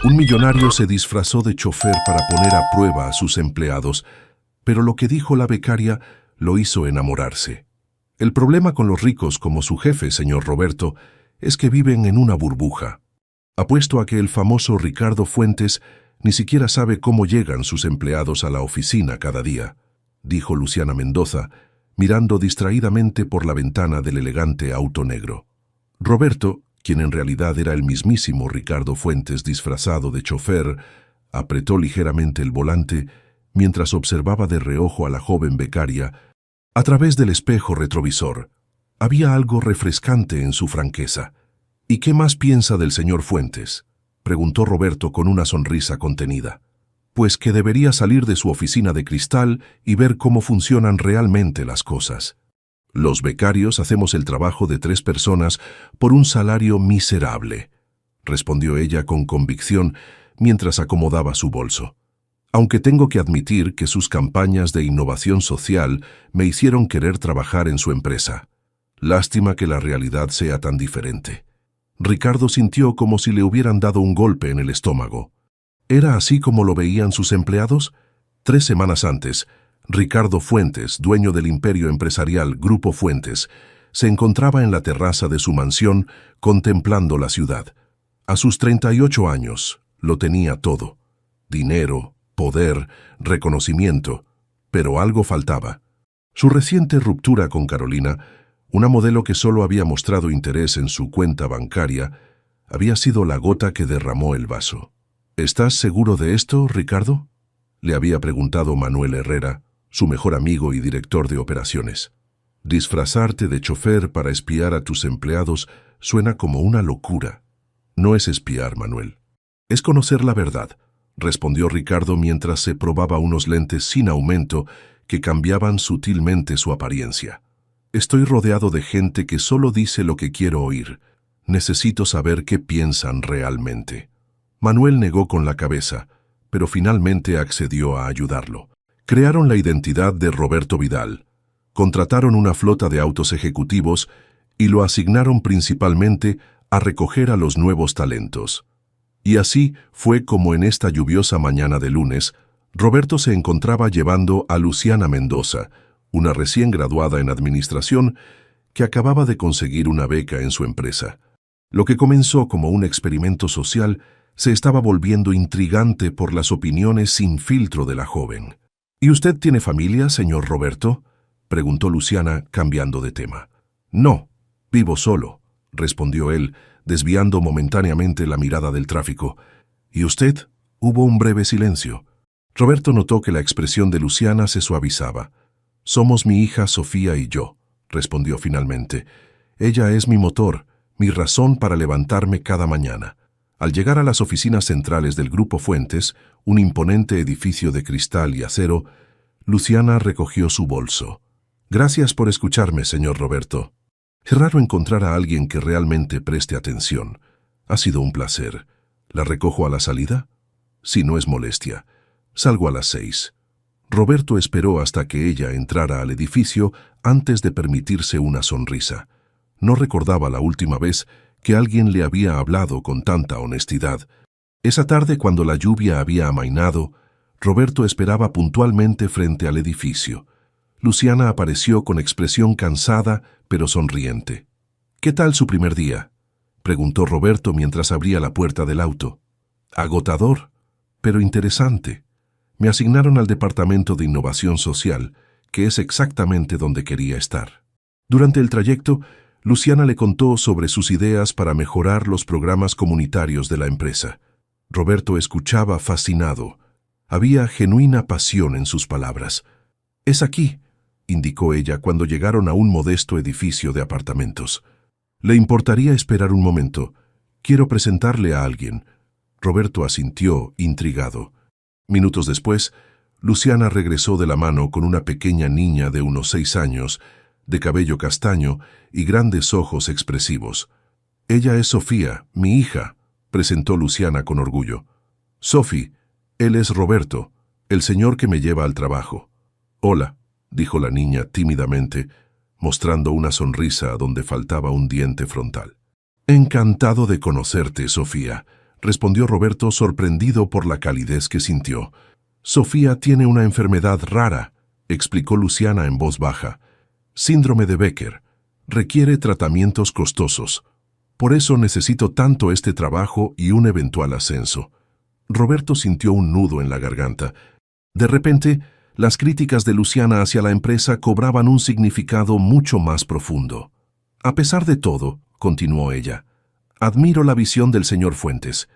Un millonario se disfrazó de chofer para poner a prueba a sus empleados, pero lo que dijo la becaria lo hizo enamorarse. El problema con los ricos como su jefe, señor Roberto, es que viven en una burbuja. Apuesto a que el famoso Ricardo Fuentes ni siquiera sabe cómo llegan sus empleados a la oficina cada día, dijo Luciana Mendoza, mirando distraídamente por la ventana del elegante auto negro. Roberto, quien en realidad era el mismísimo Ricardo Fuentes disfrazado de chofer, apretó ligeramente el volante mientras observaba de reojo a la joven becaria a través del espejo retrovisor. Había algo refrescante en su franqueza. ¿Y qué más piensa del señor Fuentes?, preguntó Roberto con una sonrisa contenida. Pues que debería salir de su oficina de cristal y ver cómo funcionan realmente las cosas. Los becarios hacemos el trabajo de 3 personas por un salario miserable, respondió ella con convicción mientras acomodaba su bolso. Aunque tengo que admitir que sus campañas de innovación social me hicieron querer trabajar en su empresa. Lástima que la realidad sea tan diferente. Ricardo sintió como si le hubieran dado un golpe en el estómago. ¿Era así como lo veían sus empleados? 3 semanas antes, Ricardo Fuentes, dueño del imperio empresarial Grupo Fuentes, se encontraba en la terraza de su mansión contemplando la ciudad. A sus 38 años, lo tenía todo. Dinero, poder, reconocimiento, pero algo faltaba. Su reciente ruptura con Carolina, una modelo que solo había mostrado interés en su cuenta bancaria, había sido la gota que derramó el vaso. ¿Estás seguro de esto, Ricardo?, le había preguntado Manuel Herrera, su mejor amigo y director de operaciones. Disfrazarte de chofer para espiar a tus empleados suena como una locura. No es espiar, Manuel. Es conocer la verdad, respondió Ricardo mientras se probaba unos lentes sin aumento que cambiaban sutilmente su apariencia. Estoy rodeado de gente que solo dice lo que quiero oír. Necesito saber qué piensan realmente. Manuel negó con la cabeza, pero finalmente accedió a ayudarlo. Crearon la identidad de Roberto Vidal, contrataron una flota de autos ejecutivos y lo asignaron principalmente a recoger a los nuevos talentos. Y así fue como en esta lluviosa mañana de lunes, Roberto se encontraba llevando a Luciana Mendoza, una recién graduada en administración que acababa de conseguir una beca en su empresa. Lo que comenzó como un experimento social se estaba volviendo intrigante por las opiniones sin filtro de la joven. ¿Y usted tiene familia, señor Roberto?, preguntó Luciana, cambiando de tema. No, vivo solo, respondió él, desviando momentáneamente la mirada del tráfico. ¿Y usted? Hubo un breve silencio. Roberto notó que la expresión de Luciana se suavizaba. Somos mi hija Sofía y yo, respondió finalmente. Ella es mi motor, mi razón para levantarme cada mañana. Al llegar a las oficinas centrales del Grupo Fuentes, un imponente edificio de cristal y acero, Luciana recogió su bolso. Gracias por escucharme, señor Roberto. Es raro encontrar a alguien que realmente preste atención. Ha sido un placer. ¿La recojo a la salida? Si no es molestia. Salgo a las 6. Roberto esperó hasta que ella entrara al edificio antes de permitirse una sonrisa. No recordaba la última vez que alguien le había hablado con tanta honestidad. Esa tarde, cuando la lluvia había amainado, Roberto esperaba puntualmente frente al edificio. Luciana apareció con expresión cansada, pero sonriente. ¿Qué tal su primer día?, preguntó Roberto mientras abría la puerta del auto. Agotador, pero interesante. Me asignaron al Departamento de Innovación Social, que es exactamente donde quería estar. Durante el trayecto, Luciana le contó sobre sus ideas para mejorar los programas comunitarios de la empresa. Roberto escuchaba fascinado. Había genuina pasión en sus palabras. «Es aquí», indicó ella cuando llegaron a un modesto edificio de apartamentos. «¿Le importaría esperar un momento? Quiero presentarle a alguien». Roberto asintió, intrigado. Minutos después, Luciana regresó de la mano con una pequeña niña de unos 6 años, de cabello castaño y grandes ojos expresivos. «Ella es Sofía, mi hija», presentó Luciana con orgullo. «Sophie, él es Roberto, el señor que me lleva al trabajo». «Hola», dijo la niña tímidamente, mostrando una sonrisa donde faltaba un diente frontal. «Encantado de conocerte, Sofía», respondió Roberto sorprendido por la calidez que sintió. Sofía tiene una enfermedad rara, explicó Luciana en voz baja. Síndrome de Becker. Requiere tratamientos costosos. Por eso necesito tanto este trabajo y un eventual ascenso. Roberto sintió un nudo en la garganta. De repente, las críticas de Luciana hacia la empresa cobraban un significado mucho más profundo. A pesar de todo, continuó ella, admiro la visión del señor Fuentes.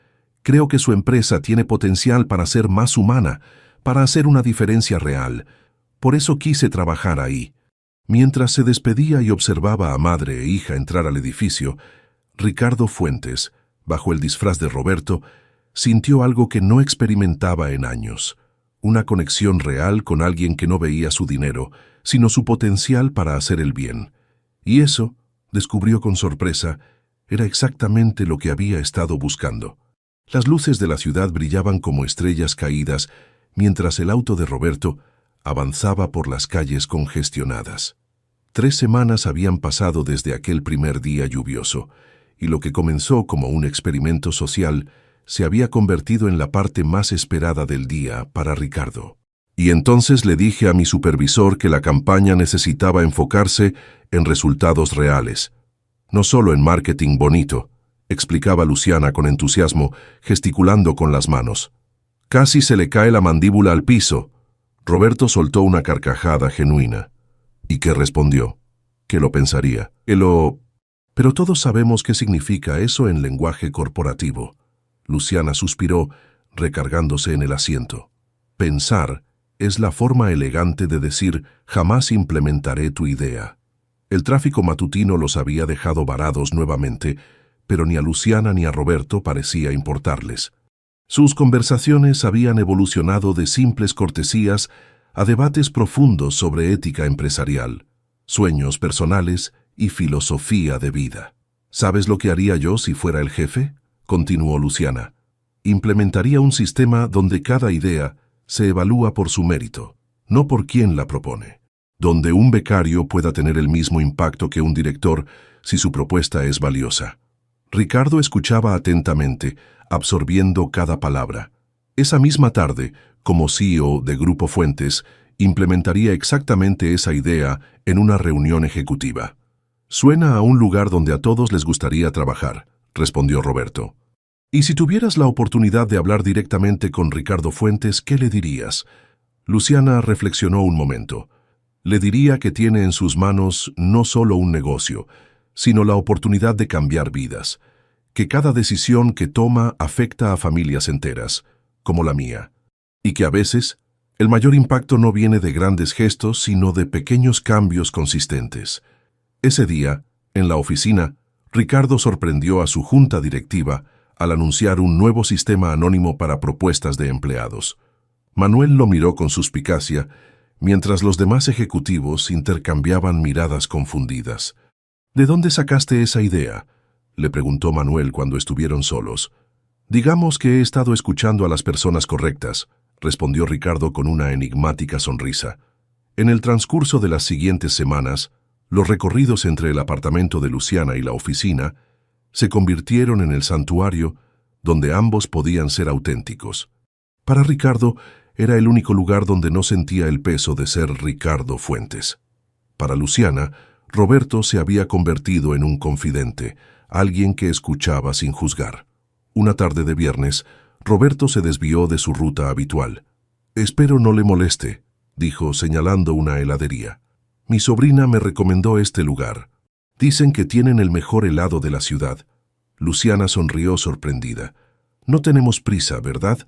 Creo que su empresa tiene potencial para ser más humana, para hacer una diferencia real. Por eso quise trabajar ahí. Mientras se despedía y observaba a madre e hija entrar al edificio, Ricardo Fuentes, bajo el disfraz de Roberto, sintió algo que no experimentaba en años. Una conexión real con alguien que no veía su dinero, sino su potencial para hacer el bien. Y eso, descubrió con sorpresa, era exactamente lo que había estado buscando. Las luces de la ciudad brillaban como estrellas caídas, mientras el auto de Roberto avanzaba por las calles congestionadas. 3 semanas habían pasado desde aquel primer día lluvioso, y lo que comenzó como un experimento social se había convertido en la parte más esperada del día para Ricardo. Y entonces le dije a mi supervisor que la campaña necesitaba enfocarse en resultados reales, no solo en marketing bonito, explicaba Luciana con entusiasmo, gesticulando con las manos. Casi se le cae la mandíbula al piso. Roberto soltó una carcajada genuina. ¿Y qué respondió? ¿Qué lo pensaría? Pero todos sabemos qué significa eso en lenguaje corporativo. Luciana suspiró, recargándose en el asiento. Pensar es la forma elegante de decir jamás implementaré tu idea. El tráfico matutino los había dejado varados nuevamente, pero ni a Luciana ni a Roberto parecía importarles. Sus conversaciones habían evolucionado de simples cortesías a debates profundos sobre ética empresarial, sueños personales y filosofía de vida. ¿Sabes lo que haría yo si fuera el jefe?, continuó Luciana. Implementaría un sistema donde cada idea se evalúa por su mérito, no por quién la propone. Donde un becario pueda tener el mismo impacto que un director si su propuesta es valiosa. Ricardo escuchaba atentamente, absorbiendo cada palabra. Esa misma tarde, como CEO de Grupo Fuentes, implementaría exactamente esa idea en una reunión ejecutiva. Suena a un lugar donde a todos les gustaría trabajar, respondió Roberto. Y si tuvieras la oportunidad de hablar directamente con Ricardo Fuentes, ¿qué le dirías? Luciana reflexionó un momento. Le diría que tiene en sus manos no solo un negocio, sino la oportunidad de cambiar vidas, que cada decisión que toma afecta a familias enteras, como la mía, y que a veces el mayor impacto no viene de grandes gestos, sino de pequeños cambios consistentes. Ese día, en la oficina, Ricardo sorprendió a su junta directiva al anunciar un nuevo sistema anónimo para propuestas de empleados. Manuel lo miró con suspicacia, mientras los demás ejecutivos intercambiaban miradas confundidas. ¿De dónde sacaste esa idea?, le preguntó Manuel cuando estuvieron solos. Digamos que he estado escuchando a las personas correctas, respondió Ricardo con una enigmática sonrisa. En el transcurso de las siguientes semanas, los recorridos entre el apartamento de Luciana y la oficina se convirtieron en el santuario donde ambos podían ser auténticos. Para Ricardo, era el único lugar donde no sentía el peso de ser Ricardo Fuentes. Para Luciana, Roberto se había convertido en un confidente, alguien que escuchaba sin juzgar. Una tarde de viernes, Roberto se desvió de su ruta habitual. «Espero no le moleste», dijo señalando una heladería. «Mi sobrina me recomendó este lugar. Dicen que tienen el mejor helado de la ciudad». Luciana sonrió sorprendida. «No tenemos prisa, ¿verdad?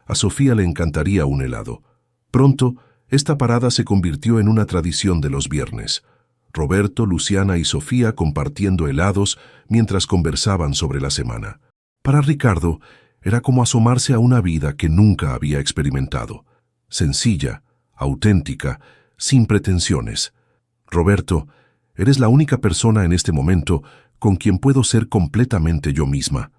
A Sofía le encantaría un helado». Pronto, esta parada se convirtió en una tradición de los viernes. Roberto, Luciana y Sofía compartiendo helados mientras conversaban sobre la semana. Para Ricardo, era como asomarse a una vida que nunca había experimentado. Sencilla, auténtica, sin pretensiones. «Roberto, eres la única persona en este momento con quien puedo ser completamente yo misma»,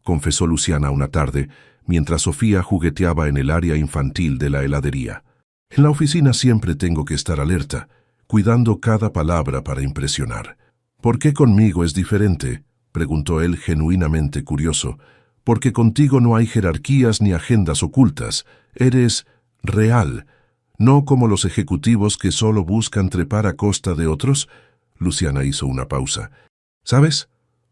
confesó Luciana una tarde, mientras Sofía jugueteaba en el área infantil de la heladería. «En la oficina siempre tengo que estar alerta, cuidando cada palabra para impresionar». «¿Por qué conmigo es diferente?», preguntó él genuinamente curioso. porque contigo no hay jerarquías ni agendas ocultas. Eres real, no como los ejecutivos que solo buscan trepar a costa de otros. Luciana hizo una pausa. ¿Sabes?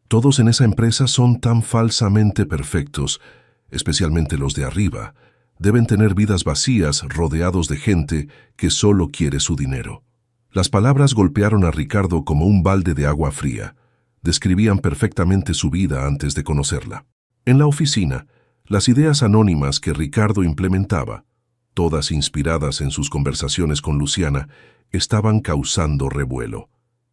Todos en esa empresa son tan falsamente perfectos, especialmente los de arriba. Deben tener vidas vacías, rodeados de gente que solo quiere su dinero. Las palabras golpearon a Ricardo como un balde de agua fría. Describían perfectamente su vida antes de conocerla. En la oficina, las ideas anónimas que Ricardo implementaba, todas inspiradas en sus conversaciones con Luciana, estaban causando revuelo.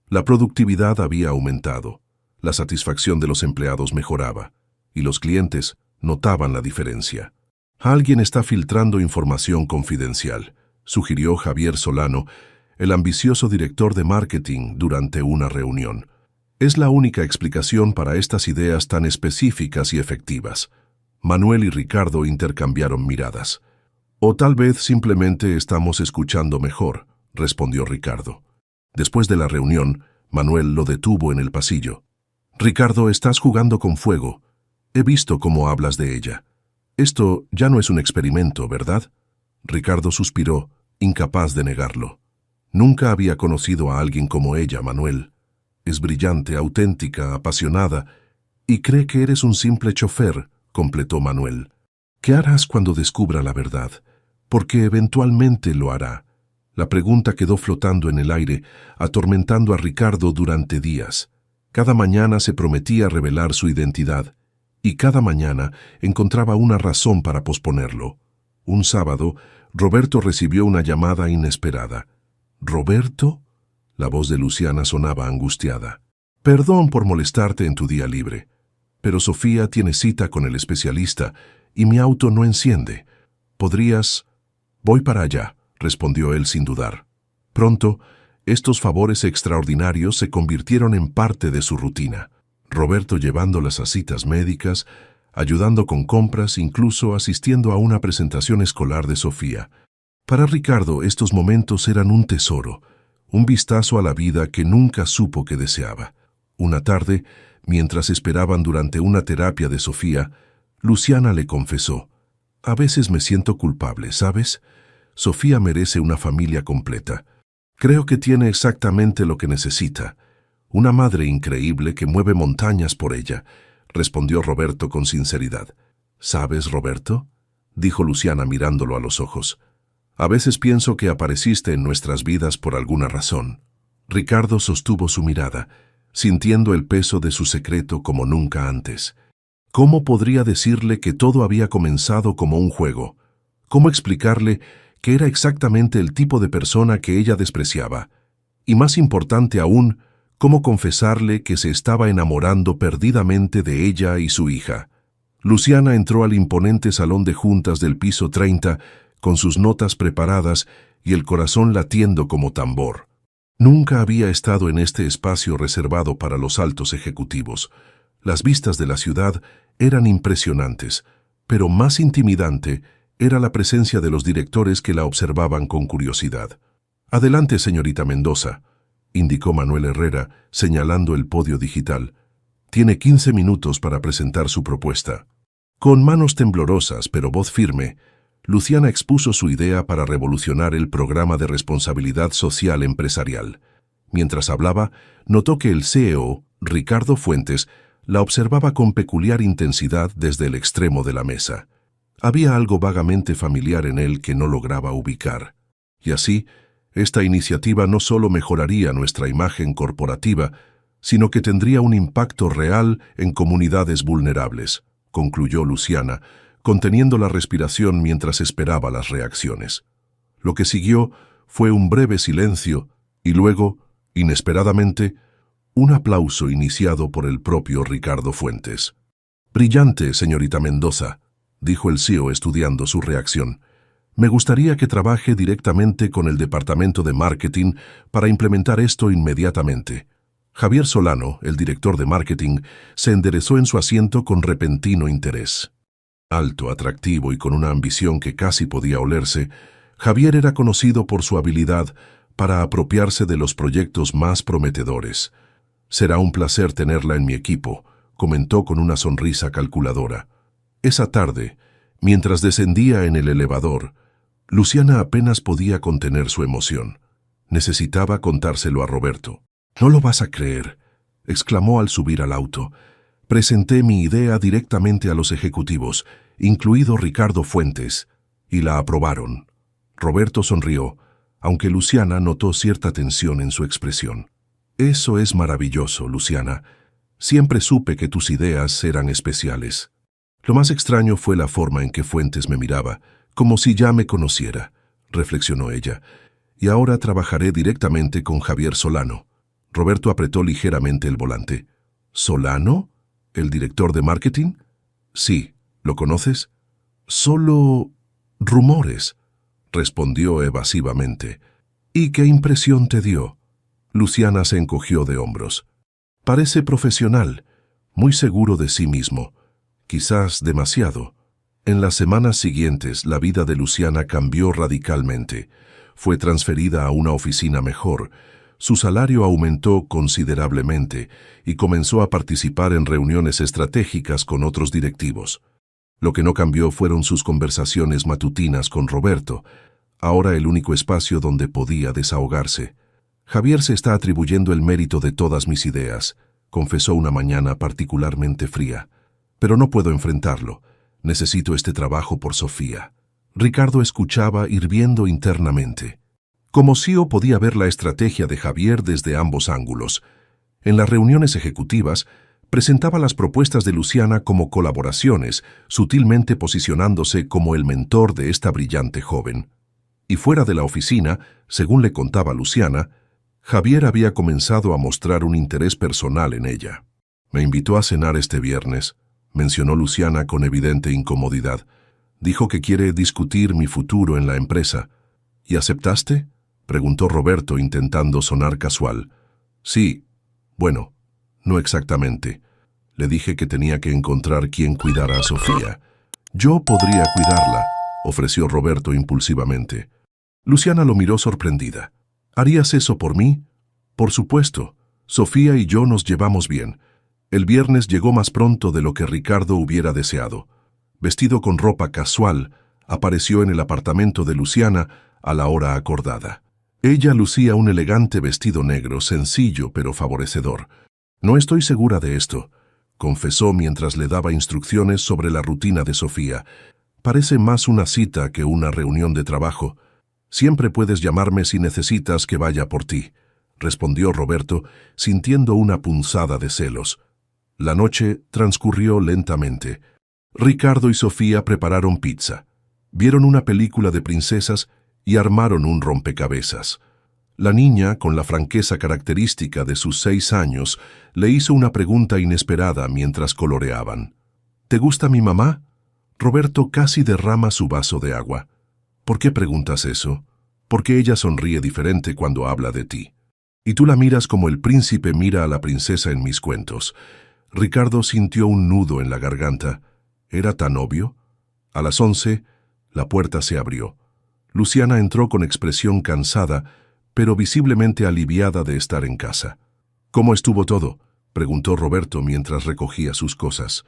La productividad había aumentado, la satisfacción de los empleados mejoraba, y los clientes notaban la diferencia. Alguien está filtrando información confidencial, sugirió Javier Solano, el ambicioso director de marketing, durante una reunión. Es la única explicación para estas ideas tan específicas y efectivas. Manuel y Ricardo intercambiaron miradas. O tal vez simplemente estamos escuchando mejor, respondió Ricardo. Después de la reunión, Manuel lo detuvo en el pasillo. Ricardo, estás jugando con fuego. He visto cómo hablas de ella. Esto ya no es un experimento, ¿verdad? Ricardo suspiró, incapaz de negarlo. Nunca había conocido a alguien como ella, Manuel. Es brillante, auténtica, apasionada, y cree que eres un simple chofer, completó Manuel. ¿Qué harás cuando descubra la verdad? Porque eventualmente lo hará. La pregunta quedó flotando en el aire, atormentando a Ricardo durante días. Cada mañana se prometía revelar su identidad, y cada mañana encontraba una razón para posponerlo. Un sábado, Roberto recibió una llamada inesperada. ¿Roberto? La voz de Luciana sonaba angustiada. Perdón por molestarte en tu día libre, pero Sofía tiene cita con el especialista y mi auto no enciende. ¿Podrías? Voy para allá, respondió él sin dudar. Pronto, estos favores extraordinarios se convirtieron en parte de su rutina. Roberto llevándolas a citas médicas, ayudando con compras, incluso asistiendo a una presentación escolar de Sofía. Para Ricardo estos momentos eran un tesoro, un vistazo a la vida que nunca supo que deseaba. Una tarde, mientras esperaban durante una terapia de Sofía, Luciana le confesó: «A veces me siento culpable, ¿sabes? Sofía merece una familia completa. Creo que tiene exactamente lo que necesita. Una madre increíble que mueve montañas por ella», respondió Roberto con sinceridad. «¿Sabes, Roberto?», dijo Luciana mirándolo a los ojos. «A veces pienso que apareciste en nuestras vidas por alguna razón». Ricardo sostuvo su mirada, sintiendo el peso de su secreto como nunca antes. ¿Cómo podría decirle que todo había comenzado como un juego? ¿Cómo explicarle que era exactamente el tipo de persona que ella despreciaba? Y más importante aún, ¿cómo confesarle que se estaba enamorando perdidamente de ella y su hija? Luciana entró al imponente salón de juntas del piso 30 con sus notas preparadas y el corazón latiendo como tambor. Nunca había estado en este espacio reservado para los altos ejecutivos. Las vistas de la ciudad eran impresionantes, pero más intimidante era la presencia de los directores que la observaban con curiosidad. «Adelante, señorita Mendoza», indicó Manuel Herrera, señalando el podio digital. «Tiene 15 minutos para presentar su propuesta». Con manos temblorosas, pero voz firme, Luciana expuso su idea para revolucionar el programa de responsabilidad social empresarial. Mientras hablaba, notó que el CEO, Ricardo Fuentes, la observaba con peculiar intensidad desde el extremo de la mesa. Había algo vagamente familiar en él que no lograba ubicar. Y así, esta iniciativa no solo mejoraría nuestra imagen corporativa, sino que tendría un impacto real en comunidades vulnerables, concluyó Luciana, conteniendo la respiración mientras esperaba las reacciones. Lo que siguió fue un breve silencio y luego, inesperadamente, un aplauso iniciado por el propio Ricardo Fuentes. «Brillante, señorita Mendoza», dijo el CEO estudiando su reacción. «Me gustaría que trabaje directamente con el departamento de marketing para implementar esto inmediatamente». Javier Solano, el director de marketing, se enderezó en su asiento con repentino interés. Alto, atractivo y con una ambición que casi podía olerse, Javier era conocido por su habilidad para apropiarse de los proyectos más prometedores. «Será un placer tenerla en mi equipo», comentó con una sonrisa calculadora. Esa tarde, mientras descendía en el elevador, Luciana apenas podía contener su emoción. Necesitaba contárselo a Roberto. «No lo vas a creer», exclamó al subir al auto. «Presenté mi idea directamente a los ejecutivos, incluido Ricardo Fuentes, y la aprobaron». Roberto sonrió, aunque Luciana notó cierta tensión en su expresión. «Eso es maravilloso, Luciana. Siempre supe que tus ideas eran especiales». Lo más extraño fue la forma en que Fuentes me miraba, como si ya me conociera, reflexionó ella. «Y ahora trabajaré directamente con Javier Solano». Roberto apretó ligeramente el volante. «¿Solano? ¿El director de marketing?» «Sí. ¿Lo conoces?» «Solo rumores», respondió evasivamente. «¿Y qué impresión te dio?» Luciana se encogió de hombros. «Parece profesional, muy seguro de sí mismo. Quizás demasiado». En las semanas siguientes, la vida de Luciana cambió radicalmente. Fue transferida a una oficina mejor. Su salario aumentó considerablemente y comenzó a participar en reuniones estratégicas con otros directivos. Lo que no cambió fueron sus conversaciones matutinas con Roberto, ahora el único espacio donde podía desahogarse. «Javier se está atribuyendo el mérito de todas mis ideas», confesó una mañana particularmente fría. «Pero no puedo enfrentarlo. Necesito este trabajo por Sofía». Ricardo escuchaba hirviendo internamente. Como CEO podía ver la estrategia de Javier desde ambos ángulos. En las reuniones ejecutivas, presentaba las propuestas de Luciana como colaboraciones, sutilmente posicionándose como el mentor de esta brillante joven. Y fuera de la oficina, según le contaba Luciana, Javier había comenzado a mostrar un interés personal en ella. «Me invitó a cenar este viernes», mencionó Luciana con evidente incomodidad. «Dijo que quiere discutir mi futuro en la empresa». «¿Y aceptaste?», preguntó Roberto intentando sonar casual. «Sí. Bueno, no exactamente. Le dije que tenía que encontrar quien cuidara a Sofía». «Yo podría cuidarla», ofreció Roberto impulsivamente. Luciana lo miró sorprendida. «¿Harías eso por mí?» «Por supuesto. Sofía y yo nos llevamos bien». El viernes llegó más pronto de lo que Ricardo hubiera deseado. Vestido con ropa casual, apareció en el apartamento de Luciana a la hora acordada. Ella lucía un elegante vestido negro, sencillo pero favorecedor. «No estoy segura de esto», confesó mientras le daba instrucciones sobre la rutina de Sofía. «Parece más una cita que una reunión de trabajo. Siempre puedes llamarme si necesitas que vaya por ti», respondió Roberto, sintiendo una punzada de celos. La noche transcurrió lentamente. Ricardo y Sofía prepararon pizza, vieron una película de princesas y armaron un rompecabezas. La niña, con la franqueza característica de sus 6 años, le hizo una pregunta inesperada mientras coloreaban. «¿Te gusta mi mamá?» Roberto casi derrama su vaso de agua. «¿Por qué preguntas eso?» «Porque ella sonríe diferente cuando habla de ti. Y tú la miras como el príncipe mira a la princesa en mis cuentos». Ricardo sintió un nudo en la garganta. ¿Era tan obvio? A las 11, la puerta se abrió. Luciana entró con expresión cansada, pero visiblemente aliviada de estar en casa. «¿Cómo estuvo todo?», preguntó Roberto mientras recogía sus cosas.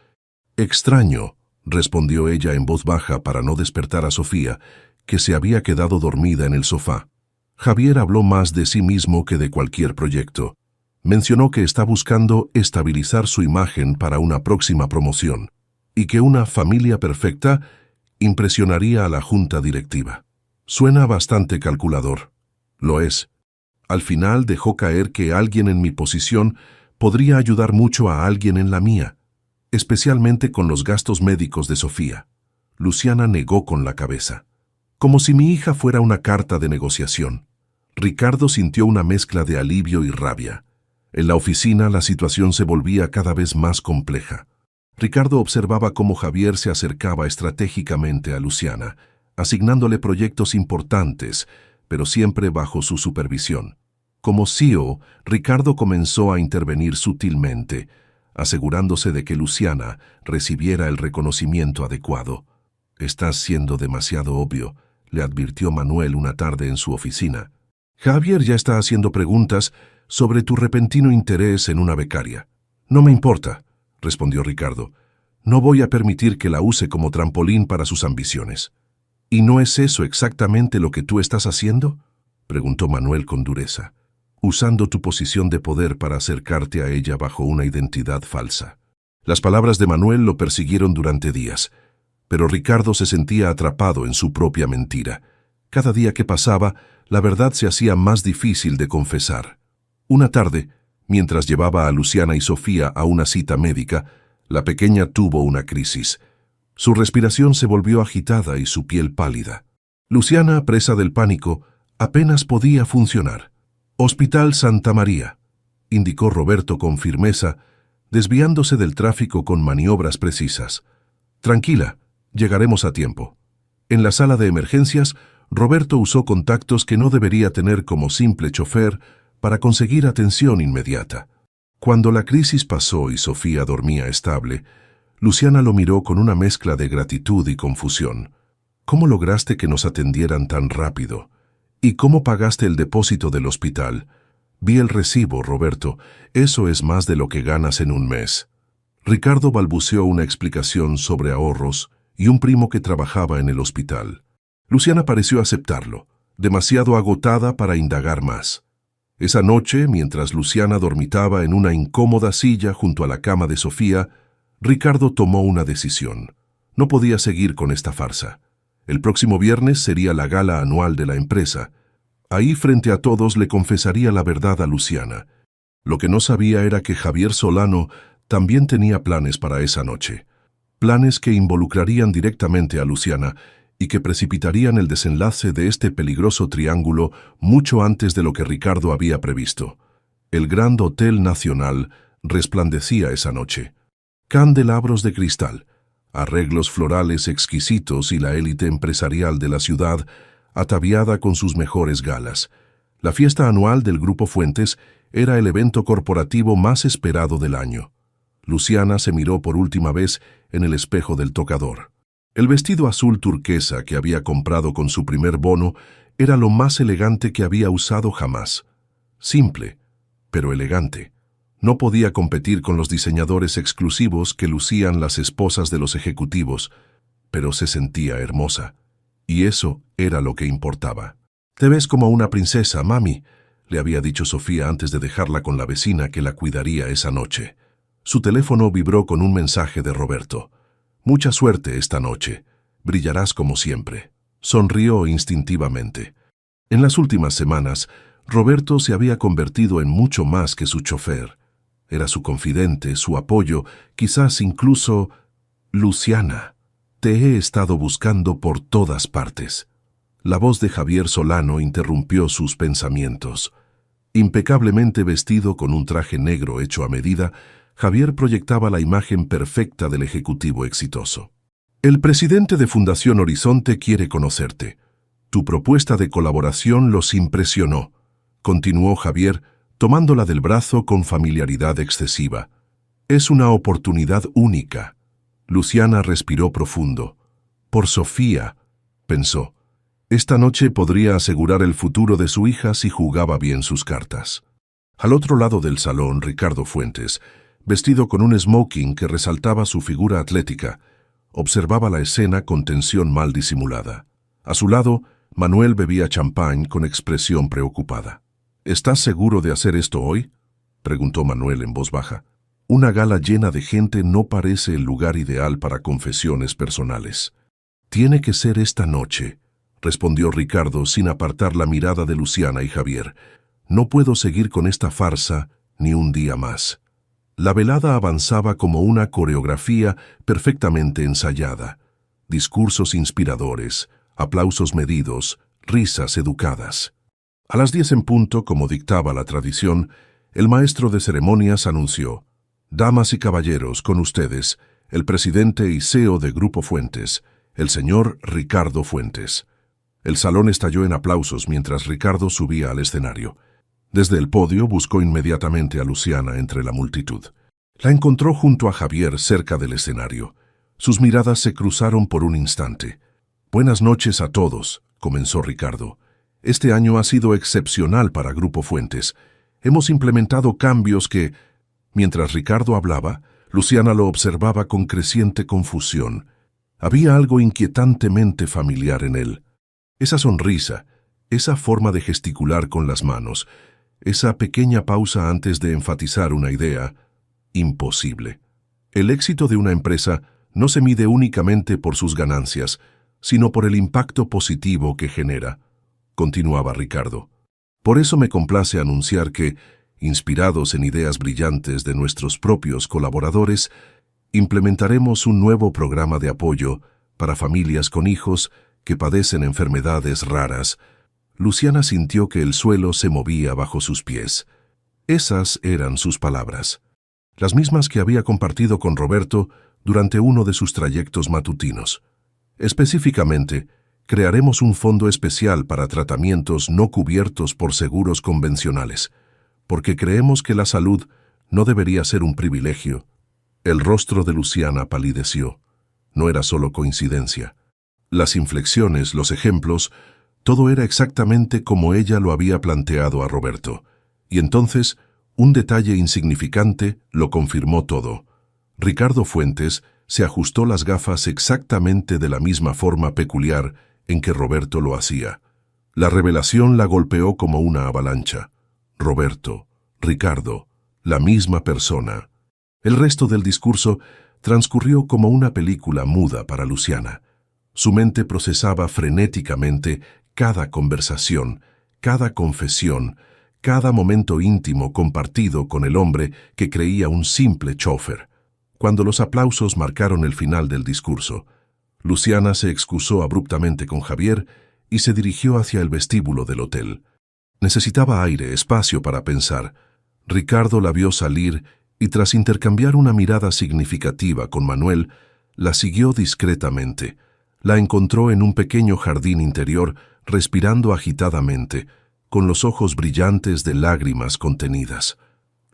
«Extraño», respondió ella en voz baja para no despertar a Sofía, que se había quedado dormida en el sofá. Javier habló más de sí mismo que de cualquier proyecto. Mencionó que está buscando estabilizar su imagen para una próxima promoción y que una familia perfecta impresionaría a la junta directiva. Suena bastante calculador. Lo es. Al final dejó caer que alguien en mi posición podría ayudar mucho a alguien en la mía, especialmente con los gastos médicos de Sofía. Luciana negó con la cabeza. Como si mi hija fuera una carta de negociación. Ricardo sintió una mezcla de alivio y rabia. En la oficina la situación se volvía cada vez más compleja. Ricardo observaba cómo Javier se acercaba estratégicamente a Luciana, asignándole proyectos importantes, pero siempre bajo su supervisión. Como CEO, Ricardo comenzó a intervenir sutilmente, asegurándose de que Luciana recibiera el reconocimiento adecuado. «Estás siendo demasiado obvio», le advirtió Manuel una tarde en su oficina. «Javier ya está haciendo preguntas sobre tu repentino interés en una becaria». «No me importa», respondió Ricardo. No voy a permitir que la use como trampolín para sus ambiciones. ¿Y no es eso exactamente lo que tú estás haciendo?, preguntó Manuel con dureza, usando tu posición de poder para acercarte a ella bajo una identidad falsa. Las palabras de Manuel lo persiguieron durante días, pero Ricardo se sentía atrapado en su propia mentira. Cada día que pasaba, la verdad se hacía más difícil de confesar. Una tarde, mientras llevaba a Luciana y Sofía a una cita médica, la pequeña tuvo una crisis. Su respiración se volvió agitada y su piel pálida. Luciana, presa del pánico, apenas podía funcionar. «Hospital Santa María», indicó Roberto con firmeza, desviándose del tráfico con maniobras precisas. «Tranquila, llegaremos a tiempo». En la sala de emergencias, Roberto usó contactos que no debería tener como simple chofer para conseguir atención inmediata. Cuando la crisis pasó y Sofía dormía estable, Luciana lo miró con una mezcla de gratitud y confusión. «¿Cómo lograste que nos atendieran tan rápido? ¿Y cómo pagaste el depósito del hospital?» «Vi el recibo, Roberto. Eso es más de lo que ganas en un mes». Ricardo balbuceó una explicación sobre ahorros y un primo que trabajaba en el hospital. Luciana pareció aceptarlo, demasiado agotada para indagar más. Esa noche, mientras Luciana dormitaba en una incómoda silla junto a la cama de Sofía, Ricardo tomó una decisión. No podía seguir con esta farsa. El próximo viernes sería la gala anual de la empresa. Ahí, frente a todos, le confesaría la verdad a Luciana. Lo que no sabía era que Javier Solano también tenía planes para esa noche. Planes que involucrarían directamente a Luciana y que precipitarían el desenlace de este peligroso triángulo mucho antes de lo que Ricardo había previsto. El Grand Hotel Nacional resplandecía esa noche. Candelabros de cristal, arreglos florales exquisitos y la élite empresarial de la ciudad ataviada con sus mejores galas. La fiesta anual del Grupo Fuentes era el evento corporativo más esperado del año. Luciana se miró por última vez en el espejo del tocador. El vestido azul turquesa que había comprado con su primer bono era lo más elegante que había usado jamás. Simple, pero elegante. No podía competir con los diseñadores exclusivos que lucían las esposas de los ejecutivos, pero se sentía hermosa. Y eso era lo que importaba. «Te ves como una princesa, mami», le había dicho Sofía antes de dejarla con la vecina que la cuidaría esa noche. Su teléfono vibró con un mensaje de Roberto. «Mucha suerte esta noche. Brillarás como siempre». Sonrió instintivamente. En las últimas semanas, Roberto se había convertido en mucho más que su chofer. Era su confidente, su apoyo, quizás incluso... «Luciana, te he estado buscando por todas partes». La voz de Javier Solano interrumpió sus pensamientos. Impecablemente vestido con un traje negro hecho a medida, Javier proyectaba la imagen perfecta del ejecutivo exitoso. «El presidente de Fundación Horizonte quiere conocerte. Tu propuesta de colaboración los impresionó», continuó Javier, tomándola del brazo con familiaridad excesiva. «Es una oportunidad única». Luciana respiró profundo. «Por Sofía», pensó. Esta noche podría asegurar el futuro de su hija si jugaba bien sus cartas. Al otro lado del salón, Ricardo Fuentes, vestido con un smoking que resaltaba su figura atlética, observaba la escena con tensión mal disimulada. A su lado, Manuel bebía champán con expresión preocupada. «¿Estás seguro de hacer esto hoy?», preguntó Manuel en voz baja. «Una gala llena de gente no parece el lugar ideal para confesiones personales». «Tiene que ser esta noche», respondió Ricardo sin apartar la mirada de Luciana y Javier. «No puedo seguir con esta farsa ni un día más». La velada avanzaba como una coreografía perfectamente ensayada. Discursos inspiradores, aplausos medidos, risas educadas. A las 10 en punto, como dictaba la tradición, el maestro de ceremonias anunció: «Damas y caballeros, con ustedes, el presidente y CEO de Grupo Fuentes, el señor Ricardo Fuentes». El salón estalló en aplausos mientras Ricardo subía al escenario. Desde el podio buscó inmediatamente a Luciana entre la multitud. La encontró junto a Javier cerca del escenario. Sus miradas se cruzaron por un instante. «Buenas noches a todos», comenzó Ricardo. «Este año ha sido excepcional para Grupo Fuentes. Hemos implementado cambios que...». Mientras Ricardo hablaba, Luciana lo observaba con creciente confusión. Había algo inquietantemente familiar en él. Esa sonrisa, esa forma de gesticular con las manos, esa pequeña pausa antes de enfatizar una idea. Imposible. El éxito de una empresa no se mide únicamente por sus ganancias, sino por el impacto positivo que genera, continuaba Ricardo. Por eso me complace anunciar que, inspirados en ideas brillantes de nuestros propios colaboradores, implementaremos un nuevo programa de apoyo para familias con hijos que padecen enfermedades raras. Luciana sintió que el suelo se movía bajo sus pies. Esas eran sus palabras, las mismas que había compartido con Roberto durante uno de sus trayectos matutinos. Específicamente, crearemos un fondo especial para tratamientos no cubiertos por seguros convencionales, porque creemos que la salud no debería ser un privilegio. El rostro de Luciana palideció. No era solo coincidencia. Las inflexiones, los ejemplos, todo era exactamente como ella lo había planteado a Roberto. Y entonces, un detalle insignificante lo confirmó todo. Ricardo Fuentes se ajustó las gafas exactamente de la misma forma peculiar en que Roberto lo hacía. La revelación la golpeó como una avalancha. Roberto, Ricardo, la misma persona. El resto del discurso transcurrió como una película muda para Luciana. Su mente procesaba frenéticamente cada conversación, cada confesión, cada momento íntimo compartido con el hombre que creía un simple chófer. Cuando los aplausos marcaron el final del discurso, Luciana se excusó abruptamente con Javier y se dirigió hacia el vestíbulo del hotel. Necesitaba aire, espacio para pensar. Ricardo la vio salir y tras intercambiar una mirada significativa con Manuel, la siguió discretamente. La encontró en un pequeño jardín interior, respirando agitadamente, con los ojos brillantes de lágrimas contenidas.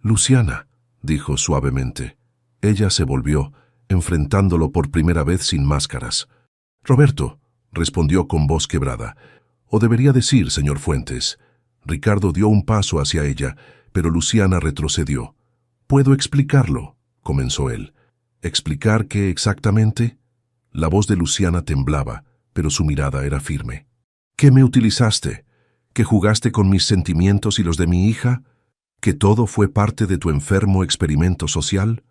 «Luciana», dijo suavemente. Ella se volvió, enfrentándolo por primera vez sin máscaras. «Roberto», respondió con voz quebrada. «O debería decir, señor Fuentes». Ricardo dio un paso hacia ella, pero Luciana retrocedió. «¿Puedo explicarlo?», comenzó él. «¿Explicar qué exactamente?». La voz de Luciana temblaba, pero su mirada era firme. «¿Qué me utilizaste? ¿Que jugaste con mis sentimientos y los de mi hija? ¿Que todo fue parte de tu enfermo experimento social?».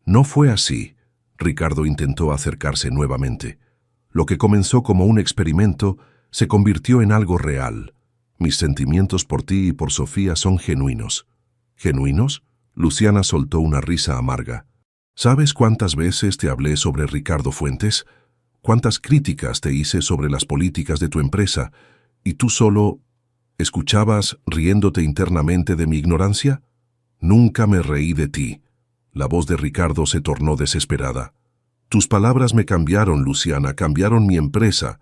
«No fue así», Ricardo intentó acercarse nuevamente. «Lo que comenzó como un experimento se convirtió en algo real. Mis sentimientos por ti y por Sofía son genuinos». «¿Genuinos?». Luciana soltó una risa amarga. «¿Sabes cuántas veces te hablé sobre Ricardo Fuentes? ¿Cuántas críticas te hice sobre las políticas de tu empresa? ¿Y tú solo escuchabas riéndote internamente de mi ignorancia? Nunca me reí de ti». La voz de Ricardo se tornó desesperada. «Tus palabras me cambiaron, Luciana, cambiaron mi empresa.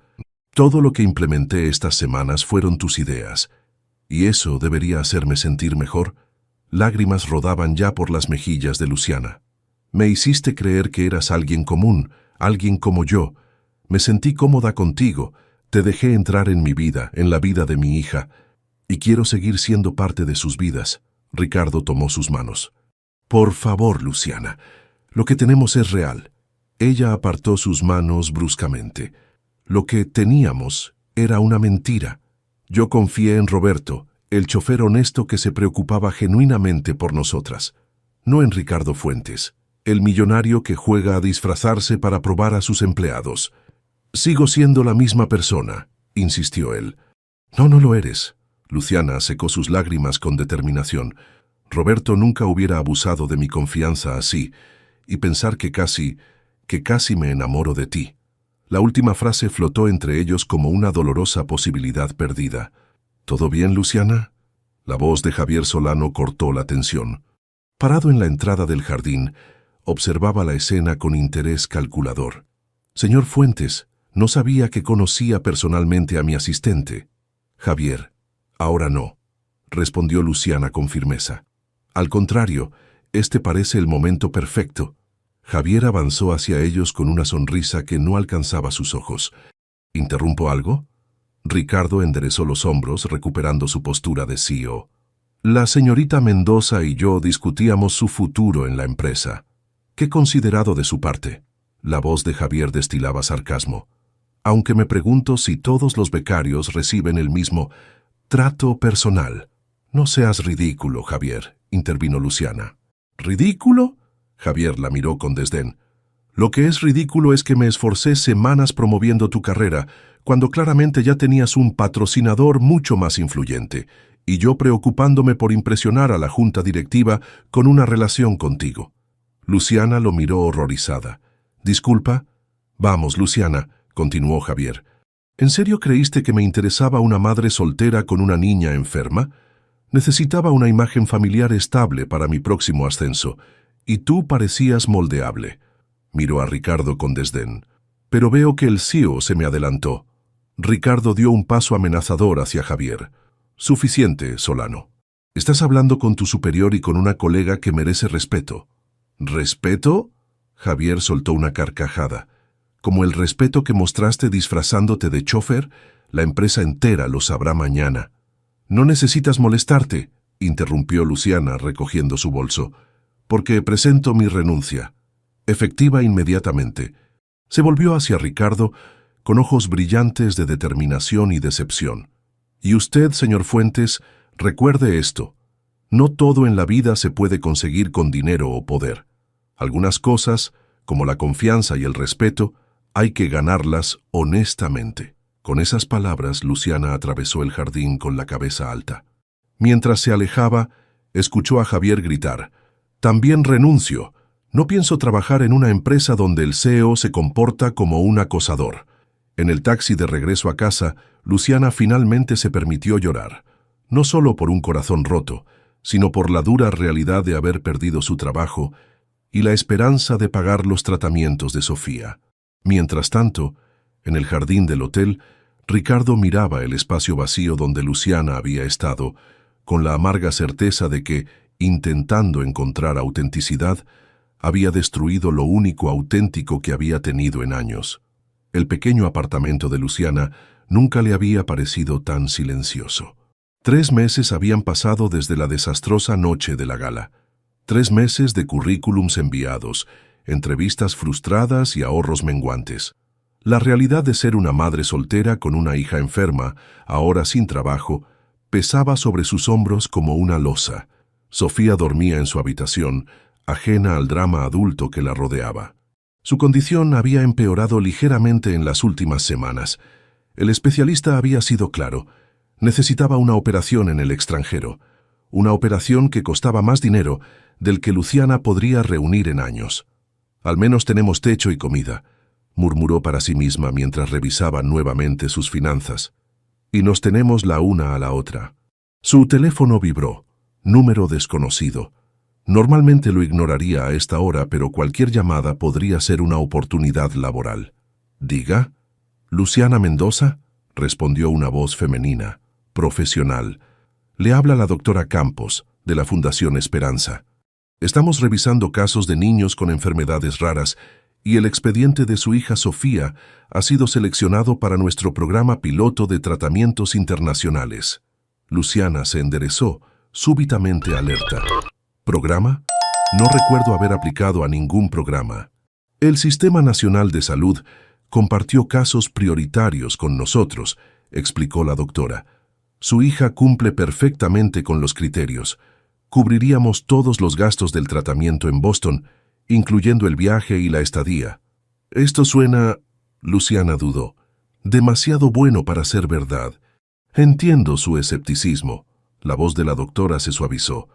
Todo lo que implementé estas semanas fueron tus ideas. ¿Y eso debería hacerme sentir mejor?». Lágrimas rodaban ya por las mejillas de Luciana. «Me hiciste creer que eras alguien común, alguien como yo. Me sentí cómoda contigo, te dejé entrar en mi vida, en la vida de mi hija, y quiero seguir siendo parte de sus vidas». Ricardo tomó sus manos. «Por favor, Luciana, lo que tenemos es real». Ella apartó sus manos bruscamente. «Lo que teníamos era una mentira. Yo confié en Roberto, el chofer honesto que se preocupaba genuinamente por nosotras. No en Ricardo Fuentes, el millonario que juega a disfrazarse para probar a sus empleados. Sigo siendo la misma persona», insistió él. «No, no lo eres». Luciana secó sus lágrimas con determinación. «Roberto nunca hubiera abusado de mi confianza así, y pensar que casi me enamoro de ti». La última frase flotó entre ellos como una dolorosa posibilidad perdida. «¿Todo bien, Luciana?». La voz de Javier Solano cortó la tensión. Parado en la entrada del jardín, observaba la escena con interés calculador. «Señor Fuentes, no sabía que conocía personalmente a mi asistente». «Javier, ahora no», respondió Luciana con firmeza. «Al contrario, este parece el momento perfecto». Javier avanzó hacia ellos con una sonrisa que no alcanzaba sus ojos. «¿Interrumpo algo?». Ricardo enderezó los hombros, recuperando su postura de CEO. «La señorita Mendoza y yo discutíamos su futuro en la empresa». Qué considerado de su parte. La voz de Javier destilaba sarcasmo. Aunque me pregunto si todos los becarios reciben el mismo trato personal. No seas ridículo, Javier, intervino Luciana. ¿Ridículo? Javier la miró con desdén. Lo que es ridículo es que me esforcé semanas promoviendo tu carrera, cuando claramente ya tenías un patrocinador mucho más influyente, y yo preocupándome por impresionar a la junta directiva con una relación contigo. Luciana lo miró horrorizada. «Disculpa». «Vamos, Luciana», continuó Javier. «¿En serio creíste que me interesaba una madre soltera con una niña enferma? Necesitaba una imagen familiar estable para mi próximo ascenso, y tú parecías moldeable». Miró a Ricardo con desdén. «Pero veo que el CEO se me adelantó». Ricardo dio un paso amenazador hacia Javier. «Suficiente, Solano. Estás hablando con tu superior y con una colega que merece respeto». «¿Respeto?» Javier soltó una carcajada. «Como el respeto que mostraste disfrazándote de chofer, la empresa entera lo sabrá mañana». «No necesitas molestarte», interrumpió Luciana recogiendo su bolso, «porque presento mi renuncia. Efectiva inmediatamente». Se volvió hacia Ricardo con ojos brillantes de determinación y decepción. «Y usted, señor Fuentes, recuerde esto. No todo en la vida se puede conseguir con dinero o poder. Algunas cosas, como la confianza y el respeto, hay que ganarlas honestamente». Con esas palabras, Luciana atravesó el jardín con la cabeza alta. Mientras se alejaba, escuchó a Javier gritar: «También renuncio. No pienso trabajar en una empresa donde el CEO se comporta como un acosador». En el taxi de regreso a casa, Luciana finalmente se permitió llorar, no solo por un corazón roto, sino por la dura realidad de haber perdido su trabajo y la esperanza de pagar los tratamientos de Sofía. Mientras tanto, en el jardín del hotel, Ricardo miraba el espacio vacío donde Luciana había estado, con la amarga certeza de que, intentando encontrar autenticidad, había destruido lo único auténtico que había tenido en años. El pequeño apartamento de Luciana nunca le había parecido tan silencioso. 3 meses habían pasado desde la desastrosa noche de la gala. 3 meses de currículums enviados, entrevistas frustradas y ahorros menguantes. La realidad de ser una madre soltera con una hija enferma, ahora sin trabajo, pesaba sobre sus hombros como una losa. Sofía dormía en su habitación, ajena al drama adulto que la rodeaba. Su condición había empeorado ligeramente en las últimas semanas. El especialista había sido claro. Necesitaba una operación en el extranjero. Una operación que costaba más dinero del que Luciana podría reunir en años. «Al menos tenemos techo y comida», murmuró para sí misma mientras revisaba nuevamente sus finanzas. «Y nos tenemos la una a la otra». Su teléfono vibró. Número desconocido. Normalmente lo ignoraría a esta hora, pero cualquier llamada podría ser una oportunidad laboral. «¿Diga?» «¿Luciana Mendoza?» respondió una voz femenina, profesional. «Le habla la doctora Campos, de la Fundación Esperanza. Estamos revisando casos de niños con enfermedades raras y el expediente de su hija Sofía ha sido seleccionado para nuestro programa piloto de tratamientos internacionales». Luciana se enderezó, súbitamente alerta. «¿Programa? No recuerdo haber aplicado a ningún programa. El Sistema Nacional de Salud compartió casos prioritarios con nosotros», explicó la doctora. «Su hija cumple perfectamente con los criterios. Cubriríamos todos los gastos del tratamiento en Boston, incluyendo el viaje y la estadía». «Esto suena», Luciana dudó, «demasiado bueno para ser verdad». «Entiendo su escepticismo». La voz de la doctora se suavizó.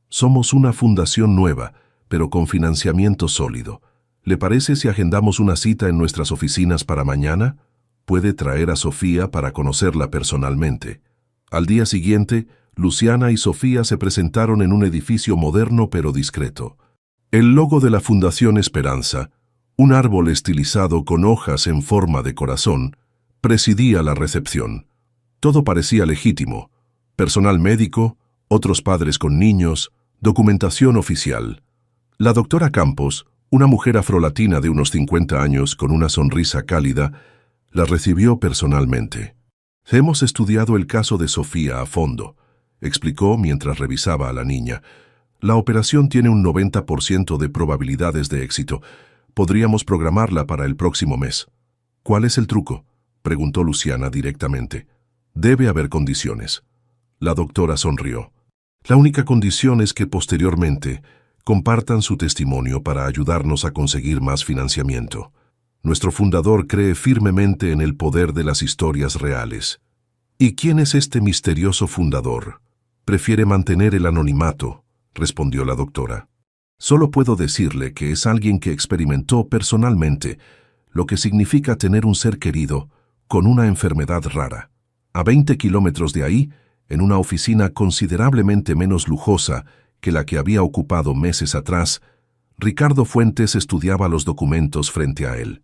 «Somos una fundación nueva, pero con financiamiento sólido. ¿Le parece si agendamos una cita en nuestras oficinas para mañana? Puede traer a Sofía para conocerla personalmente». Al día siguiente, Luciana y Sofía se presentaron en un edificio moderno pero discreto. El logo de la Fundación Esperanza, un árbol estilizado con hojas en forma de corazón, presidía la recepción. Todo parecía legítimo. Personal médico, otros padres con niños, documentación oficial. La doctora Campos, una mujer afrolatina de unos 50 años con una sonrisa cálida, la recibió personalmente. «Hemos estudiado el caso de Sofía a fondo», explicó mientras revisaba a la niña. La operación tiene un 90% de probabilidades de éxito. Podríamos programarla para el próximo mes. ¿Cuál es el truco?, preguntó Luciana directamente. Debe haber condiciones. La doctora sonrió. La única condición es que posteriormente compartan su testimonio para ayudarnos a conseguir más financiamiento. Nuestro fundador cree firmemente en el poder de las historias reales. ¿Y quién es este misterioso fundador? Prefiere mantener el anonimato, respondió la doctora. Solo puedo decirle que es alguien que experimentó personalmente lo que significa tener un ser querido con una enfermedad rara. A 20 kilómetros de ahí, en una oficina considerablemente menos lujosa que la que había ocupado meses atrás, Ricardo Fuentes estudiaba los documentos frente a él.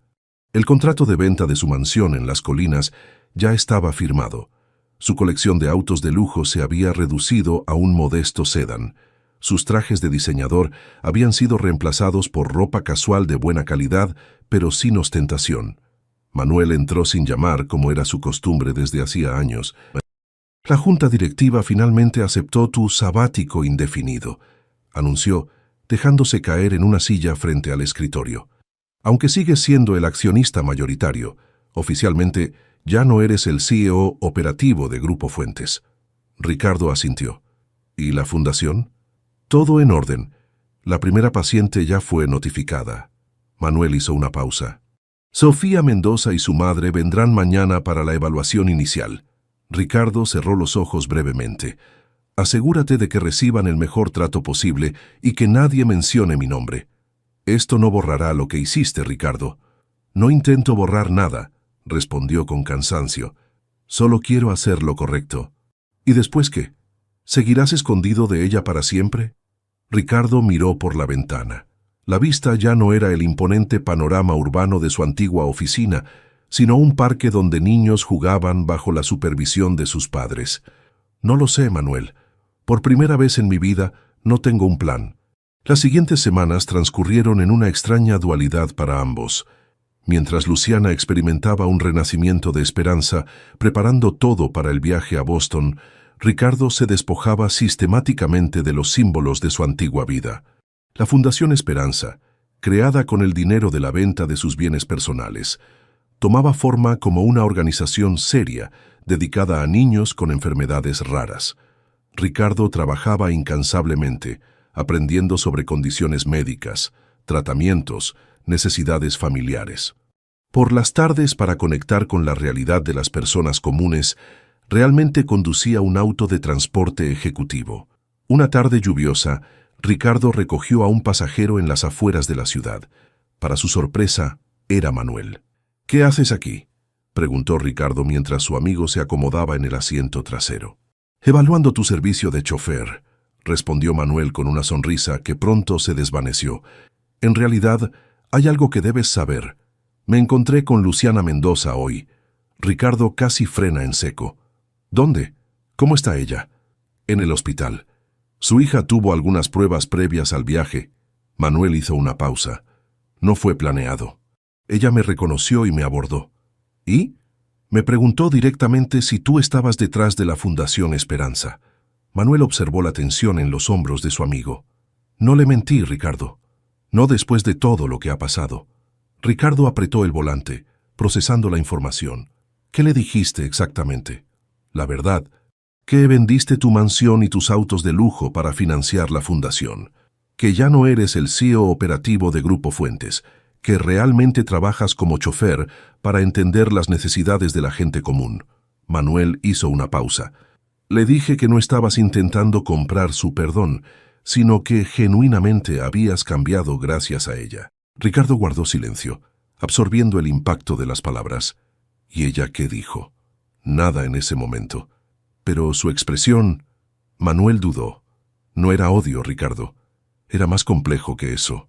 El contrato de venta de su mansión en las colinas ya estaba firmado. Su colección de autos de lujo se había reducido a un modesto sedán. Sus trajes de diseñador habían sido reemplazados por ropa casual de buena calidad, pero sin ostentación. Manuel entró sin llamar, como era su costumbre desde hacía años. La junta directiva finalmente aceptó tu sabático indefinido, anunció, dejándose caer en una silla frente al escritorio. Aunque sigues siendo el accionista mayoritario, oficialmente ya no eres el CEO operativo de Grupo Fuentes. Ricardo asintió. ¿Y la fundación? Todo en orden. La primera paciente ya fue notificada. Manuel hizo una pausa. Sofía Mendoza y su madre vendrán mañana para la evaluación inicial. Ricardo cerró los ojos brevemente. Asegúrate de que reciban el mejor trato posible y que nadie mencione mi nombre. Esto no borrará lo que hiciste, Ricardo. No intento borrar nada, respondió con cansancio. Solo quiero hacer lo correcto. ¿Y después qué? ¿Seguirás escondido de ella para siempre? Ricardo miró por la ventana. La vista ya no era el imponente panorama urbano de su antigua oficina, sino un parque donde niños jugaban bajo la supervisión de sus padres. No lo sé, Manuel. Por primera vez en mi vida no tengo un plan. Las siguientes semanas transcurrieron en una extraña dualidad para ambos. Mientras Luciana experimentaba un renacimiento de esperanza, preparando todo para el viaje a Boston, Ricardo se despojaba sistemáticamente de los símbolos de su antigua vida. La Fundación Esperanza, creada con el dinero de la venta de sus bienes personales, tomaba forma como una organización seria dedicada a niños con enfermedades raras. Ricardo trabajaba incansablemente, aprendiendo sobre condiciones médicas, tratamientos, necesidades familiares. Por las tardes, para conectar con la realidad de las personas comunes, realmente conducía un auto de transporte ejecutivo. Una tarde lluviosa, Ricardo recogió a un pasajero en las afueras de la ciudad. Para su sorpresa, era Manuel. «¿Qué haces aquí?», preguntó Ricardo mientras su amigo se acomodaba en el asiento trasero. «Evaluando tu servicio de chofer», respondió Manuel con una sonrisa que pronto se desvaneció. «En realidad, hay algo que debes saber. Me encontré con Luciana Mendoza hoy». Ricardo casi frena en seco. «¿Dónde? ¿Cómo está ella?» «En el hospital. Su hija tuvo algunas pruebas previas al viaje». Manuel hizo una pausa. «No fue planeado. Ella me reconoció y me abordó. ¿Y?» «Me preguntó directamente si tú estabas detrás de la Fundación Esperanza». Manuel observó la tensión en los hombros de su amigo. «No le mentí, Ricardo. No después de todo lo que ha pasado». Ricardo apretó el volante, procesando la información. «¿Qué le dijiste exactamente?» «La verdad, que vendiste tu mansión y tus autos de lujo para financiar la fundación, que ya no eres el CEO operativo de Grupo Fuentes, que realmente trabajas como chofer para entender las necesidades de la gente común». Manuel hizo una pausa. «Le dije que no estabas intentando comprar su perdón, sino que genuinamente habías cambiado gracias a ella». Ricardo guardó silencio, absorbiendo el impacto de las palabras. ¿Y ella qué dijo? Nada en ese momento. Pero su expresión... Manuel dudó. No era odio, Ricardo. Era más complejo que eso.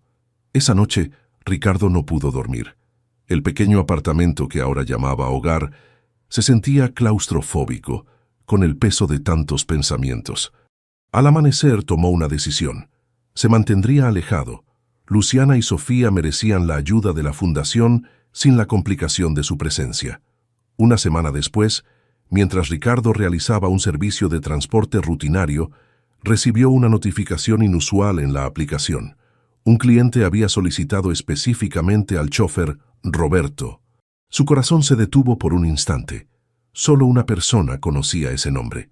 Esa noche, Ricardo no pudo dormir. El pequeño apartamento que ahora llamaba hogar se sentía claustrofóbico, con el peso de tantos pensamientos. Al amanecer tomó una decisión. Se mantendría alejado. Luciana y Sofía merecían la ayuda de la fundación sin la complicación de su presencia. Una semana después, mientras Ricardo realizaba un servicio de transporte rutinario, recibió una notificación inusual en la aplicación. Un cliente había solicitado específicamente al chófer Roberto. Su corazón se detuvo por un instante. Solo una persona conocía ese nombre.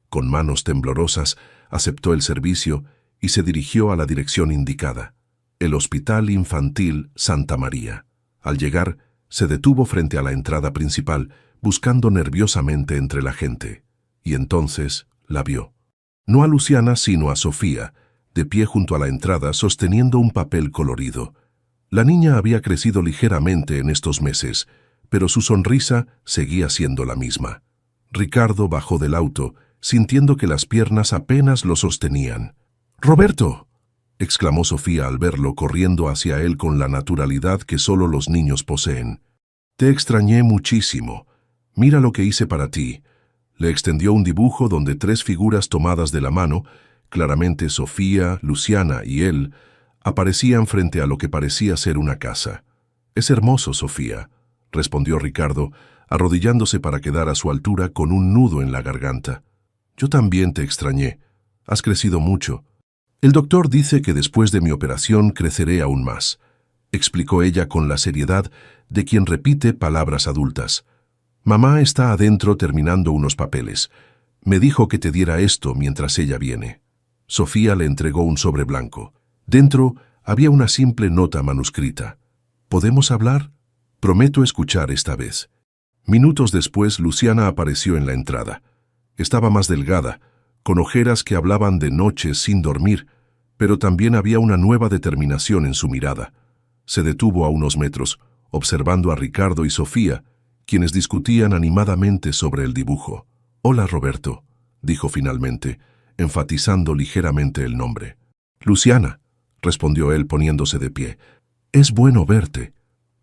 Con manos temblorosas, aceptó el servicio y se dirigió a la dirección indicada, el Hospital Infantil Santa María. Al llegar, se detuvo frente a la entrada principal, buscando nerviosamente entre la gente. Y entonces la vio. No a Luciana, sino a Sofía, de pie junto a la entrada, sosteniendo un papel colorido. La niña había crecido ligeramente en estos meses, pero su sonrisa seguía siendo la misma. Ricardo bajó del auto, sintiendo que las piernas apenas lo sostenían. «¡Roberto!», exclamó Sofía al verlo corriendo hacia él con la naturalidad que solo los niños poseen. «Te extrañé muchísimo. Mira lo que hice para ti». Le extendió un dibujo donde 3 figuras tomadas de la mano, claramente Sofía, Luciana y él, aparecían frente a lo que parecía ser una casa. «Es hermoso, Sofía», respondió Ricardo, arrodillándose para quedar a su altura con un nudo en la garganta. «Yo también te extrañé. Has crecido mucho. El doctor dice que después de mi operación creceré aún más», explicó ella con la seriedad de quien repite palabras adultas. «Mamá está adentro terminando unos papeles. Me dijo que te diera esto mientras ella viene». Sofía le entregó un sobre blanco. Dentro había una simple nota manuscrita. «¿Podemos hablar? Prometo escuchar esta vez». Minutos después, Luciana apareció en la entrada. Estaba más delgada, con ojeras que hablaban de noches sin dormir, pero también había una nueva determinación en su mirada. Se detuvo a unos metros, observando a Ricardo y Sofía, quienes discutían animadamente sobre el dibujo. «Hola, Roberto», dijo finalmente, enfatizando ligeramente el nombre. «Luciana», respondió él poniéndose de pie. «Es bueno verte.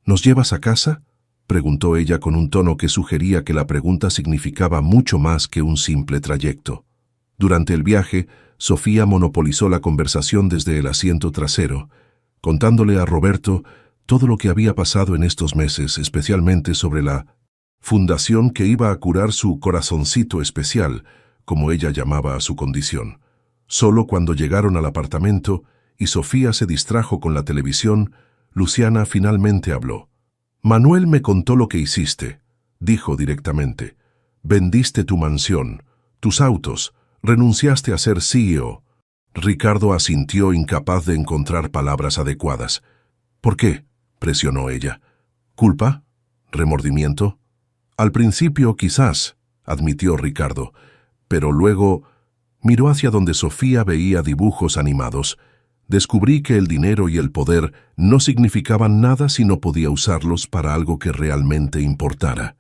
¿Nos llevas a casa?», preguntó ella con un tono que sugería que la pregunta significaba mucho más que un simple trayecto. Durante el viaje, Sofía monopolizó la conversación desde el asiento trasero, contándole a Roberto todo lo que había pasado en estos meses, especialmente sobre la fundación que iba a curar su corazoncito especial, como ella llamaba a su condición. Solo cuando llegaron al apartamento y Sofía se distrajo con la televisión, Luciana finalmente habló. «Manuel me contó lo que hiciste», dijo directamente. «Vendiste tu mansión, tus autos, renunciaste a ser CEO». Ricardo asintió, incapaz de encontrar palabras adecuadas. «¿Por qué?», presionó ella. «¿Culpa? ¿Remordimiento?». «Al principio, quizás», admitió Ricardo, pero luego miró hacia donde Sofía veía dibujos animados. «Descubrí que el dinero y el poder no significaban nada si no podía usarlos para algo que realmente importara».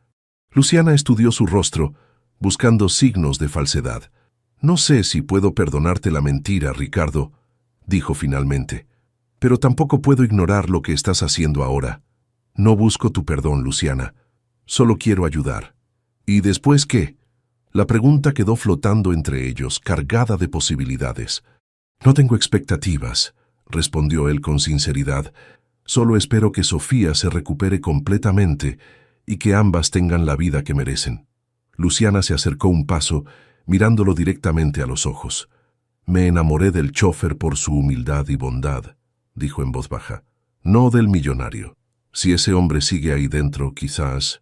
Luciana estudió su rostro, buscando signos de falsedad. «No sé si puedo perdonarte la mentira, Ricardo», dijo finalmente, «pero tampoco puedo ignorar lo que estás haciendo ahora. No busco tu perdón, Luciana. Solo quiero ayudar». «¿Y después qué?». La pregunta quedó flotando entre ellos, cargada de posibilidades. «No tengo expectativas», respondió él con sinceridad. «Solo espero que Sofía se recupere completamente y que ambas tengan la vida que merecen». Luciana se acercó un paso, mirándolo directamente a los ojos. «Me enamoré del chófer por su humildad y bondad», dijo en voz baja. «No del millonario. Si ese hombre sigue ahí dentro, quizás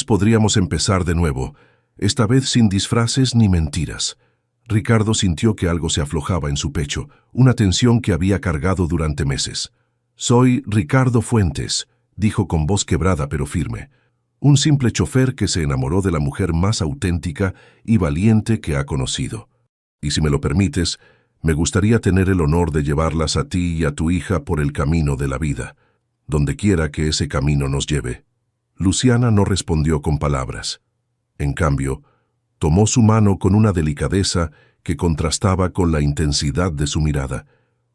podríamos empezar de nuevo, esta vez sin disfraces ni mentiras». Ricardo sintió que algo se aflojaba en su pecho, una tensión que había cargado durante meses. «Soy Ricardo Fuentes», dijo con voz quebrada pero firme. «Un simple chofer que se enamoró de la mujer más auténtica y valiente que ha conocido. Y si me lo permites, me gustaría tener el honor de llevarlas a ti y a tu hija por el camino de la vida, donde quiera que ese camino nos lleve». Luciana no respondió con palabras. En cambio, tomó su mano con una delicadeza que contrastaba con la intensidad de su mirada.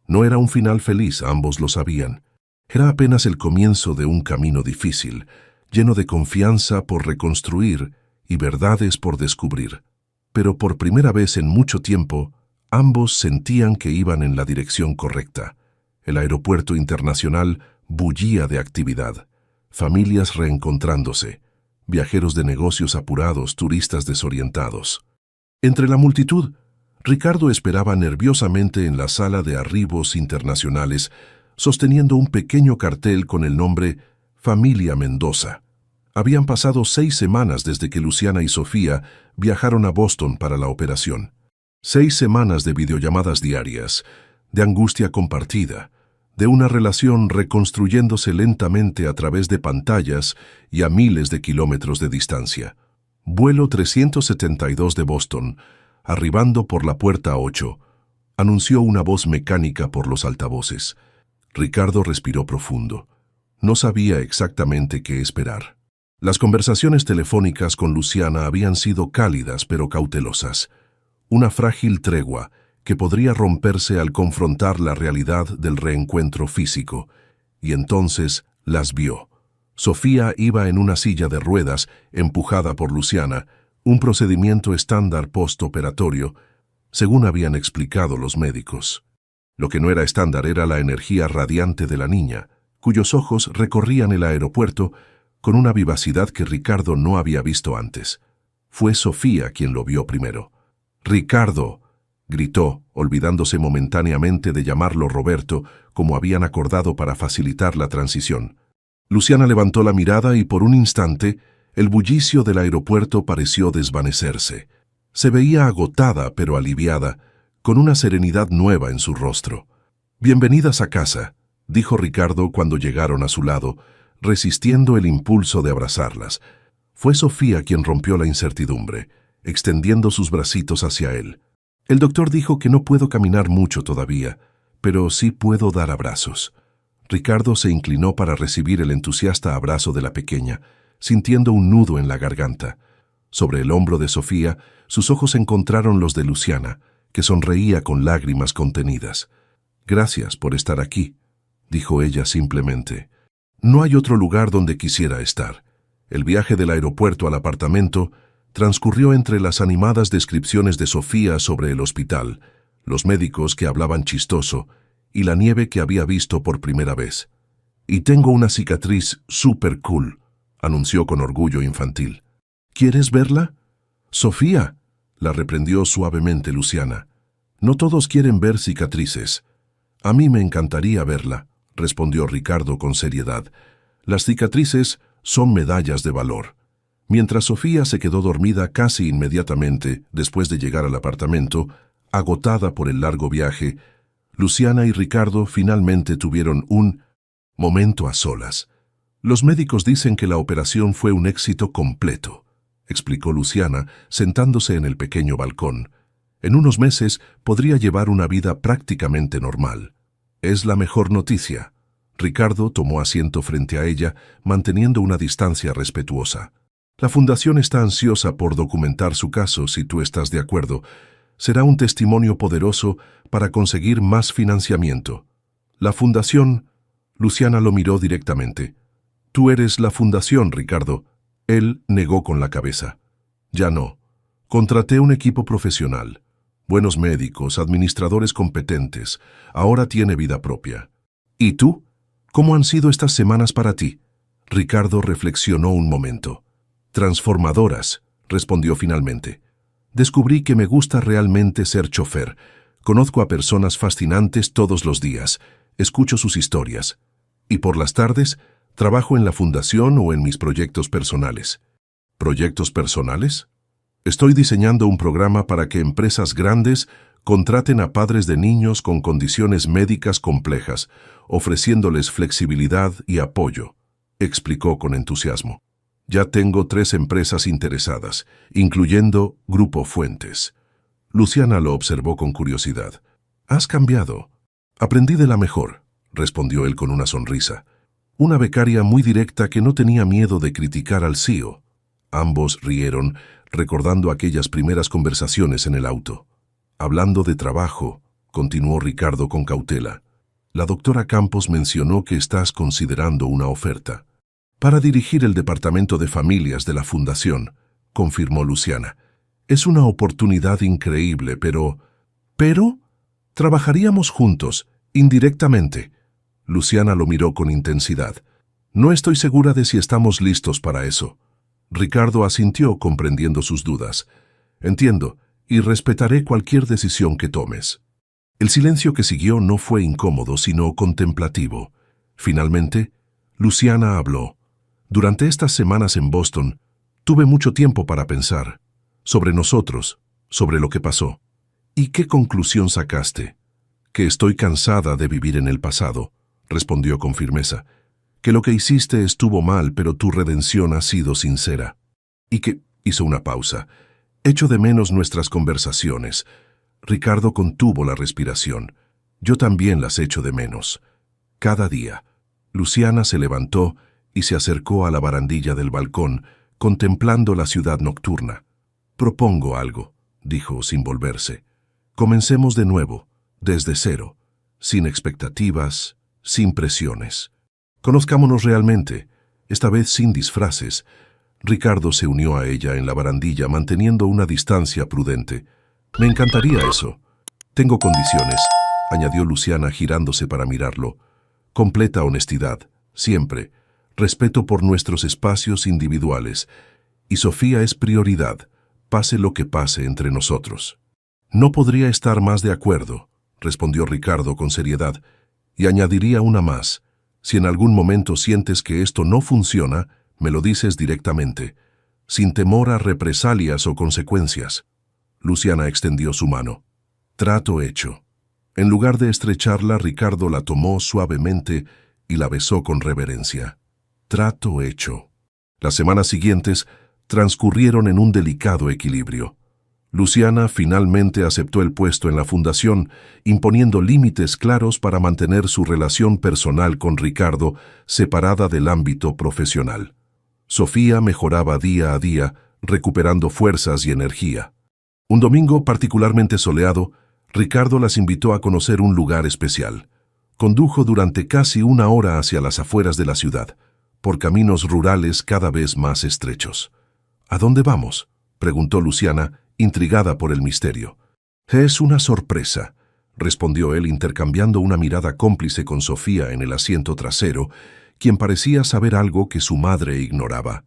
No era un final feliz, ambos lo sabían. Era apenas el comienzo de un camino difícil, lleno de confianza por reconstruir y verdades por descubrir. Pero por primera vez en mucho tiempo, ambos sentían que iban en la dirección correcta. El aeropuerto internacional bullía de actividad, familias reencontrándose, viajeros de negocios apurados, turistas desorientados. Entre la multitud, Ricardo esperaba nerviosamente en la sala de arribos internacionales, sosteniendo un pequeño cartel con el nombre Familia Mendoza. Habían pasado 6 semanas desde que Luciana y Sofía viajaron a Boston para la operación. 6 semanas de videollamadas diarias, de angustia compartida, de una relación reconstruyéndose lentamente a través de pantallas y a miles de kilómetros de distancia. Vuelo 372 de Boston, arribando por la puerta 8, anunció una voz mecánica por los altavoces. Ricardo respiró profundo. No sabía exactamente qué esperar. Las conversaciones telefónicas con Luciana habían sido cálidas pero cautelosas. Una frágil tregua que podría romperse al confrontar la realidad del reencuentro físico. Y entonces las vio. Sofía iba en una silla de ruedas, empujada por Luciana, un procedimiento estándar postoperatorio, según habían explicado los médicos. Lo que no era estándar era la energía radiante de la niña, cuyos ojos recorrían el aeropuerto con una vivacidad que Ricardo no había visto antes. Fue Sofía quien lo vio primero. «¡Ricardo!», gritó, olvidándose momentáneamente de llamarlo Roberto, como habían acordado para facilitar la transición. Luciana levantó la mirada y por un instante el bullicio del aeropuerto pareció desvanecerse. Se veía agotada pero aliviada, con una serenidad nueva en su rostro. «Bienvenidas a casa», dijo Ricardo cuando llegaron a su lado, resistiendo el impulso de abrazarlas. Fue Sofía quien rompió la incertidumbre, extendiendo sus bracitos hacia él. «El doctor dijo que no puedo caminar mucho todavía, pero sí puedo dar abrazos». Ricardo se inclinó para recibir el entusiasta abrazo de la pequeña, sintiendo un nudo en la garganta. Sobre el hombro de Sofía, sus ojos encontraron los de Luciana, que sonreía con lágrimas contenidas. «Gracias por estar aquí», dijo ella simplemente. «No hay otro lugar donde quisiera estar». El viaje del aeropuerto al apartamento transcurrió entre las animadas descripciones de Sofía sobre el hospital, los médicos que hablaban chistoso y la nieve que había visto por primera vez. «Y tengo una cicatriz súper cool», anunció con orgullo infantil. «¿Quieres verla?» «Sofía», la reprendió suavemente Luciana. «No todos quieren ver cicatrices». «A mí me encantaría verla», respondió Ricardo con seriedad. «Las cicatrices son medallas de valor». Mientras Sofía se quedó dormida casi inmediatamente después de llegar al apartamento, agotada por el largo viaje, Luciana y Ricardo finalmente tuvieron un momento a solas. «Los médicos dicen que la operación fue un éxito completo», explicó Luciana, sentándose en el pequeño balcón. «En unos meses podría llevar una vida prácticamente normal. Es la mejor noticia». Ricardo tomó asiento frente a ella, manteniendo una distancia respetuosa. «La fundación está ansiosa por documentar su caso, si tú estás de acuerdo. Será un testimonio poderoso para conseguir más financiamiento». «La fundación», Luciana lo miró directamente. «Tú eres la fundación, Ricardo». Él negó con la cabeza. «Ya no. Contraté un equipo profesional. Buenos médicos, administradores competentes. Ahora tiene vida propia». «¿Y tú? ¿Cómo han sido estas semanas para ti?» Ricardo reflexionó un momento. «Transformadoras», respondió finalmente. «Descubrí que me gusta realmente ser chofer. Conozco a personas fascinantes todos los días. Escucho sus historias. Y por las tardes, trabajo en la fundación o en mis proyectos personales». «¿Proyectos personales?» «Estoy diseñando un programa para que empresas grandes contraten a padres de niños con condiciones médicas complejas, ofreciéndoles flexibilidad y apoyo», explicó con entusiasmo. «Ya tengo 3 empresas interesadas, incluyendo Grupo Fuentes». Luciana lo observó con curiosidad. «Has cambiado». «Aprendí de la mejor», respondió él con una sonrisa. Una becaria muy directa que no tenía miedo de criticar al CEO. Ambos rieron, recordando aquellas primeras conversaciones en el auto. «Hablando de trabajo», continuó Ricardo con cautela, «la doctora Campos mencionó que estás considerando una oferta». «Para dirigir el departamento de familias de la fundación», confirmó Luciana. «Es una oportunidad increíble, pero...» «¿Pero?» «Trabajaríamos juntos, indirectamente». Luciana lo miró con intensidad. «No estoy segura de si estamos listos para eso». Ricardo asintió comprendiendo sus dudas. «Entiendo, y respetaré cualquier decisión que tomes. El silencio que siguió no fue incómodo, sino contemplativo. Finalmente, Luciana habló. Durante estas semanas en Boston, tuve mucho tiempo para pensar sobre nosotros, sobre lo que pasó. ¿Y qué conclusión sacaste? Que estoy cansada de vivir en el pasado, respondió con firmeza. Que lo que hiciste estuvo mal, pero tu redención ha sido sincera. Y que hizo una pausa. Echo de menos nuestras conversaciones. Ricardo contuvo la respiración. Yo también las echo de menos. Cada día. Luciana se levantó y se acercó a la barandilla del balcón, contemplando la ciudad nocturna. Propongo algo, dijo sin volverse. Comencemos de nuevo, desde cero, sin expectativas, sin presiones. Conozcámonos realmente, esta vez sin disfraces. Ricardo se unió a ella en la barandilla, manteniendo una distancia prudente. Me encantaría eso. Tengo condiciones, añadió Luciana girándose para mirarlo. Completa honestidad, siempre. Respeto por nuestros espacios individuales. Y Sofía es prioridad, pase lo que pase entre nosotros. No podría estar más de acuerdo, respondió Ricardo con seriedad, y añadiría una más. Si en algún momento sientes que esto no funciona, me lo dices directamente, sin temor a represalias o consecuencias. Luciana extendió su mano. Trato hecho. En lugar de estrecharla, Ricardo la tomó suavemente y la besó con reverencia. Trato hecho. Las semanas siguientes transcurrieron en un delicado equilibrio. Luciana finalmente aceptó el puesto en la fundación, imponiendo límites claros para mantener su relación personal con Ricardo separada del ámbito profesional. Sofía mejoraba día a día, recuperando fuerzas y energía. Un domingo particularmente soleado, Ricardo las invitó a conocer un lugar especial. Condujo durante casi una hora hacia las afueras de la ciudad, por caminos rurales cada vez más estrechos. ¿A dónde vamos?, preguntó Luciana, intrigada por el misterio. Es una sorpresa, respondió él intercambiando una mirada cómplice con Sofía en el asiento trasero, quien parecía saber algo que su madre ignoraba.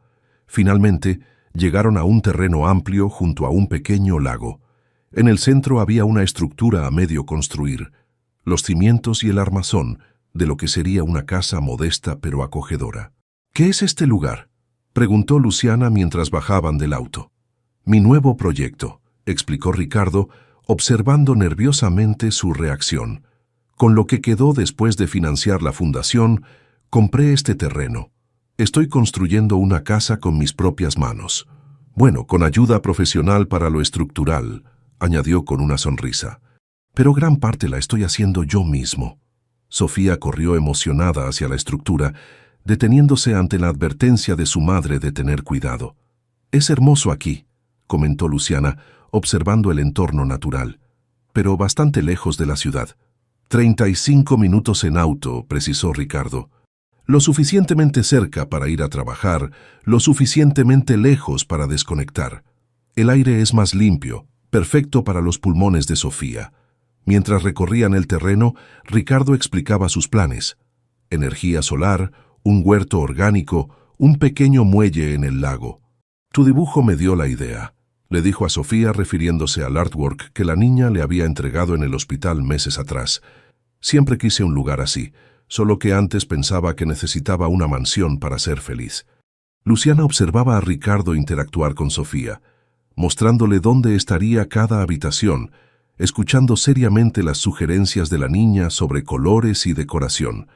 Finalmente, llegaron a un terreno amplio junto a un pequeño lago. En el centro había una estructura a medio construir, los cimientos y el armazón de lo que sería una casa modesta pero acogedora. ¿Qué es este lugar?, preguntó Luciana mientras bajaban del auto. Mi nuevo proyecto, explicó Ricardo, observando nerviosamente su reacción. Con lo que quedó después de financiar la fundación, compré este terreno. Estoy construyendo una casa con mis propias manos. Bueno, con ayuda profesional para lo estructural, añadió con una sonrisa. Pero gran parte la estoy haciendo yo mismo. Sofía corrió emocionada hacia la estructura, deteniéndose ante la advertencia de su madre de tener cuidado. Es hermoso aquí, comentó Luciana, observando el entorno natural, pero bastante lejos de la ciudad. 35 minutos en auto, precisó Ricardo. Lo suficientemente cerca para ir a trabajar, lo suficientemente lejos para desconectar. El aire es más limpio, perfecto para los pulmones de Sofía. Mientras recorrían el terreno, Ricardo explicaba sus planes. Energía solar, un huerto orgánico, un pequeño muelle en el lago. Tu dibujo me dio la idea, le dijo a Sofía refiriéndose al artwork que la niña le había entregado en el hospital meses atrás. Siempre quise un lugar así, solo que antes pensaba que necesitaba una mansión para ser feliz. Luciana observaba a Ricardo interactuar con Sofía, mostrándole dónde estaría cada habitación, escuchando seriamente las sugerencias de la niña sobre colores y decoración.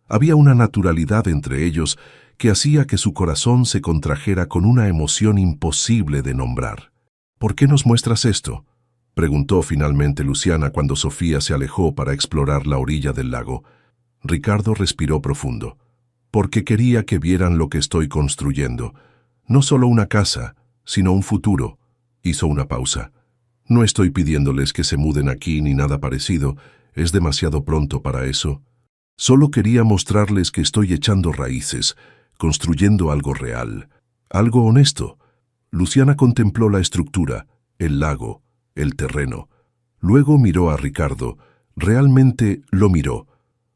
Había una naturalidad entre ellos que hacía que su corazón se contrajera con una emoción imposible de nombrar. ¿Por qué nos muestras esto?, preguntó finalmente Luciana cuando Sofía se alejó para explorar la orilla del lago. Ricardo respiró profundo. Porque quería que vieran lo que estoy construyendo. No solo una casa, sino un futuro. Hizo una pausa. No estoy pidiéndoles que se muden aquí ni nada parecido. Es demasiado pronto para eso. Solo quería mostrarles que estoy echando raíces, construyendo algo real, algo honesto. Luciana contempló la estructura, el lago, el terreno. Luego miró a Ricardo. Realmente lo miró.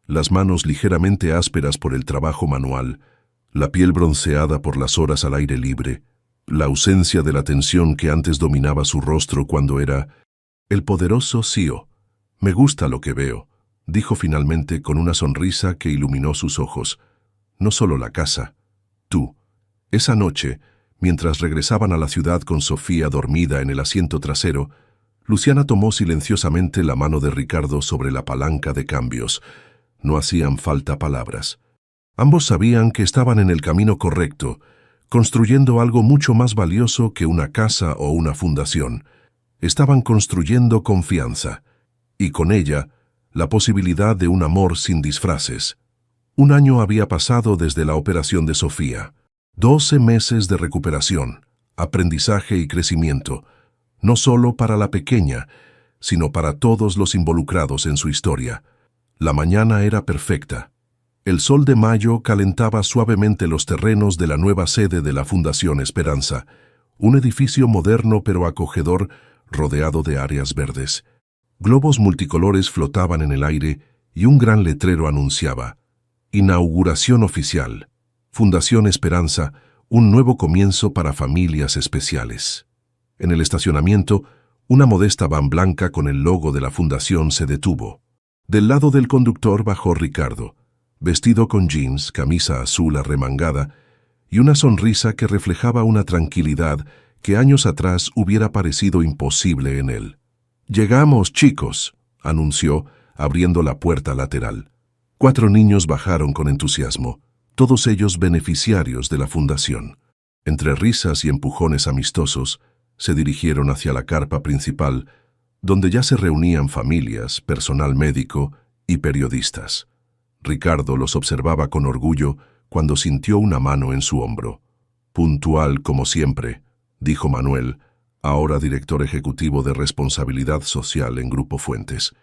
Las manos ligeramente ásperas por el trabajo manual, la piel bronceada por las horas al aire libre, la ausencia de la tensión que antes dominaba su rostro cuando era el poderoso CEO. «Me gusta lo que veo», dijo finalmente con una sonrisa que iluminó sus ojos. «No solo la casa, tú». Esa noche, mientras regresaban a la ciudad con Sofía dormida en el asiento trasero, Luciana tomó silenciosamente la mano de Ricardo sobre la palanca de cambios. No hacían falta palabras. Ambos sabían que estaban en el camino correcto, construyendo algo mucho más valioso que una casa o una fundación. Estaban construyendo confianza, y con ella, la posibilidad de un amor sin disfraces. Un año había pasado desde la operación de Sofía. 12 meses de recuperación, aprendizaje y crecimiento, no solo para la pequeña, sino para todos los involucrados en su historia. La mañana era perfecta. El sol de mayo calentaba suavemente los terrenos de la nueva sede de la Fundación Esperanza, un edificio moderno pero acogedor rodeado de áreas verdes. Globos multicolores flotaban en el aire y un gran letrero anunciaba: Inauguración oficial. Fundación Esperanza, un nuevo comienzo para familias especiales. En el estacionamiento, una modesta van blanca con el logo de la fundación se detuvo. Del lado del conductor bajó Ricardo, vestido con jeans, camisa azul arremangada y una sonrisa que reflejaba una tranquilidad que años atrás hubiera parecido imposible en él. «Llegamos, chicos», anunció, abriendo la puerta lateral. 4 niños bajaron con entusiasmo, todos ellos beneficiarios de la fundación. Entre risas y empujones amistosos, se dirigieron hacia la carpa principal, donde ya se reunían familias, personal médico y periodistas. Ricardo los observaba con orgullo cuando sintió una mano en su hombro. «Puntual como siempre», dijo Manuel, ahora director ejecutivo de responsabilidad social en Grupo Fuentes.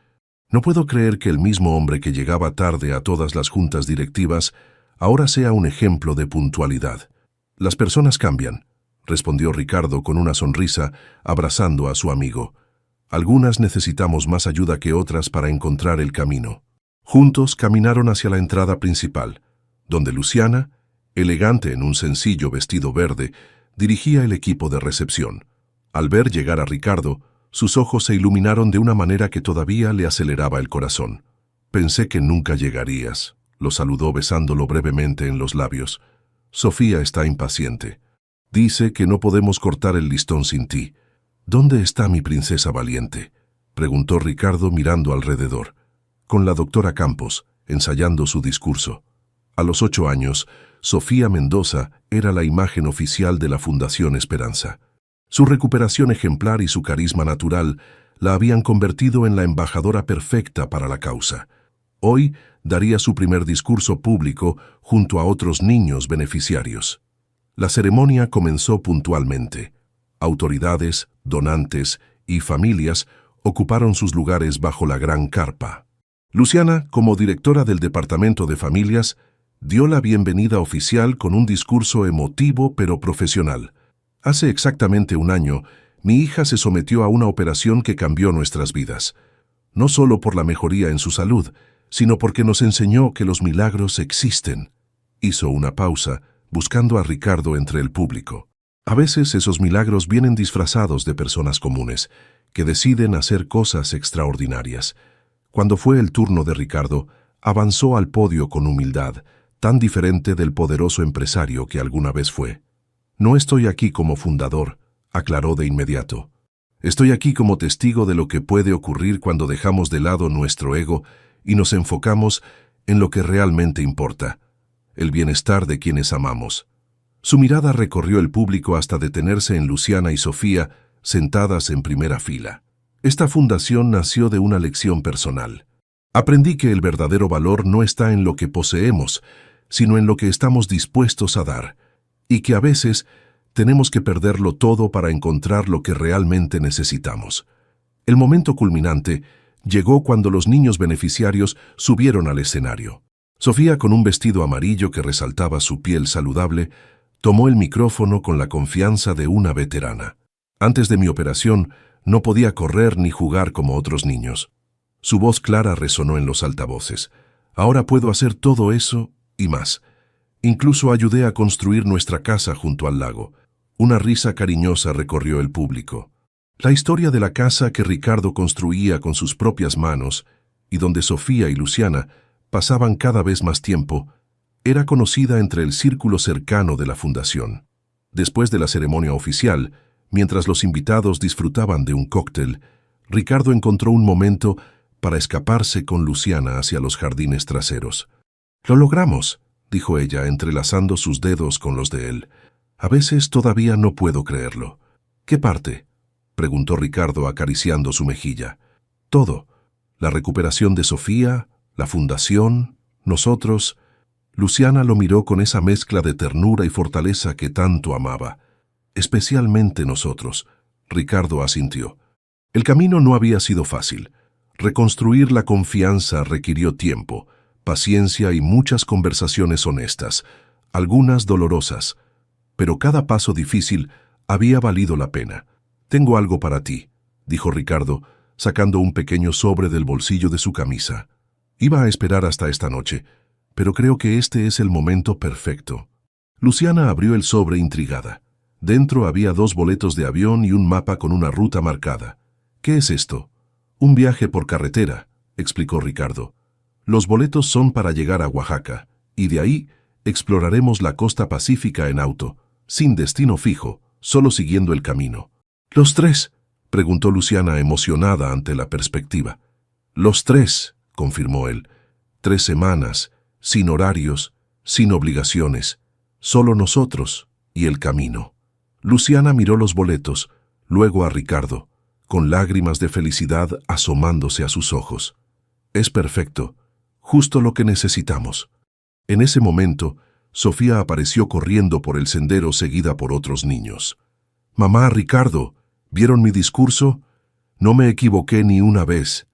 «No puedo creer que el mismo hombre que llegaba tarde a todas las juntas directivas ahora sea un ejemplo de puntualidad». «Las personas cambian», respondió Ricardo con una sonrisa, abrazando a su amigo. «Algunas necesitamos más ayuda que otras para encontrar el camino». Juntos caminaron hacia la entrada principal, donde Luciana, elegante en un sencillo vestido verde, dirigía el equipo de recepción. Al ver llegar a Ricardo, sus ojos se iluminaron de una manera que todavía le aceleraba el corazón. «Pensé que nunca llegarías», lo saludó besándolo brevemente en los labios. «Sofía está impaciente. Dice que no podemos cortar el listón sin ti». «¿Dónde está mi princesa valiente?», preguntó Ricardo mirando alrededor. «Con la doctora Campos, ensayando su discurso». A los 8 años, Sofía Mendoza era la imagen oficial de la Fundación Esperanza. Su recuperación ejemplar y su carisma natural la habían convertido en la embajadora perfecta para la causa. Hoy daría su primer discurso público junto a otros niños beneficiarios. La ceremonia comenzó puntualmente. Autoridades, donantes y familias ocuparon sus lugares bajo la gran carpa. Luciana, como directora del Departamento de Familias, dio la bienvenida oficial con un discurso emotivo pero profesional. «Hace exactamente un año, mi hija se sometió a una operación que cambió nuestras vidas. No solo por la mejoría en su salud, sino porque nos enseñó que los milagros existen». Hizo una pausa, buscando a Ricardo entre el público. A veces esos milagros vienen disfrazados de personas comunes, que deciden hacer cosas extraordinarias. Cuando fue el turno de Ricardo, avanzó al podio con humildad, tan diferente del poderoso empresario que alguna vez fue. «No estoy aquí como fundador», aclaró de inmediato. «Estoy aquí como testigo de lo que puede ocurrir cuando dejamos de lado nuestro ego y nos enfocamos en lo que realmente importa, el bienestar de quienes amamos». Su mirada recorrió el público hasta detenerse en Luciana y Sofía, sentadas en primera fila. Esta fundación nació de una lección personal. Aprendí que el verdadero valor no está en lo que poseemos, sino en lo que estamos dispuestos a dar, y que a veces tenemos que perderlo todo para encontrar lo que realmente necesitamos. El momento culminante llegó cuando los niños beneficiarios subieron al escenario. Sofía, con un vestido amarillo que resaltaba su piel saludable, tomó el micrófono con la confianza de una veterana. «Antes de mi operación, no podía correr ni jugar como otros niños». Su voz clara resonó en los altavoces. «Ahora puedo hacer todo eso y más. Incluso ayudé a construir nuestra casa junto al lago. Una risa cariñosa recorrió el público. La historia de la casa que Ricardo construía con sus propias manos y donde Sofía y Luciana pasaban cada vez más tiempo, era conocida entre el círculo cercano de la fundación. Después de la ceremonia oficial, mientras los invitados disfrutaban de un cóctel, Ricardo encontró un momento para escaparse con Luciana hacia los jardines traseros. «Lo logramos», dijo ella, entrelazando sus dedos con los de él. «A veces todavía no puedo creerlo». «¿Qué parte?», preguntó Ricardo acariciando su mejilla. «Todo. La recuperación de Sofía, la fundación, nosotros». Luciana lo miró con esa mezcla de ternura y fortaleza que tanto amaba. «Especialmente nosotros», Ricardo asintió. El camino no había sido fácil. Reconstruir la confianza requirió tiempo, paciencia y muchas conversaciones honestas, algunas dolorosas. Pero cada paso difícil había valido la pena. «Tengo algo para ti», dijo Ricardo, sacando un pequeño sobre del bolsillo de su camisa. «Iba a esperar hasta esta noche, pero creo que este es el momento perfecto». Luciana abrió el sobre intrigada. Dentro había 2 boletos de avión y un mapa con una ruta marcada. «¿Qué es esto?» «Un viaje por carretera», explicó Ricardo. «Los boletos son para llegar a Oaxaca, y de ahí exploraremos la costa pacífica en auto, sin destino fijo, solo siguiendo el camino». «¿Los 3?» preguntó Luciana emocionada ante la perspectiva. «Los 3», confirmó él. 3 semanas, sin horarios, sin obligaciones, solo nosotros y el camino». Luciana miró los boletos, luego a Ricardo, con lágrimas de felicidad asomándose a sus ojos. «Es perfecto, justo lo que necesitamos». En ese momento, Sofía apareció corriendo por el sendero seguida por otros niños. «Mamá, Ricardo, ¿vieron mi discurso? No me equivoqué ni una vez.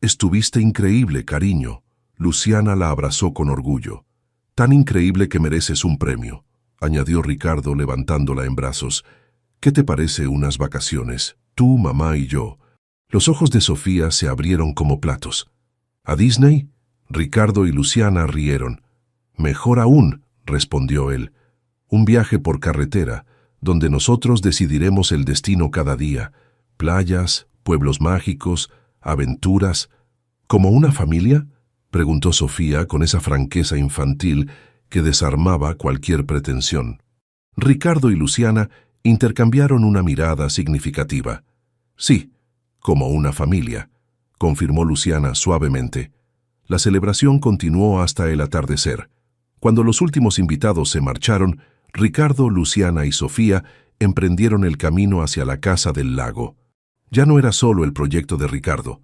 Estuviste increíble, cariño». Luciana la abrazó con orgullo. «Tan increíble que mereces un premio», añadió Ricardo levantándola en brazos. «¿Qué te parece unas vacaciones? Tú, mamá y yo». Los ojos de Sofía se abrieron como platos. «¿A Disney?» Ricardo y Luciana rieron. «Mejor aún», respondió él. «Un viaje por carretera, donde nosotros decidiremos el destino cada día. Playas, pueblos mágicos, aventuras». «¿Como una familia?», preguntó Sofía con esa franqueza infantil que desarmaba cualquier pretensión. Ricardo y Luciana intercambiaron una mirada significativa. «Sí, como una familia», confirmó Luciana suavemente. La celebración continuó hasta el atardecer. Cuando los últimos invitados se marcharon, Ricardo, Luciana y Sofía emprendieron el camino hacia la casa del lago. Ya no era solo el proyecto de Ricardo.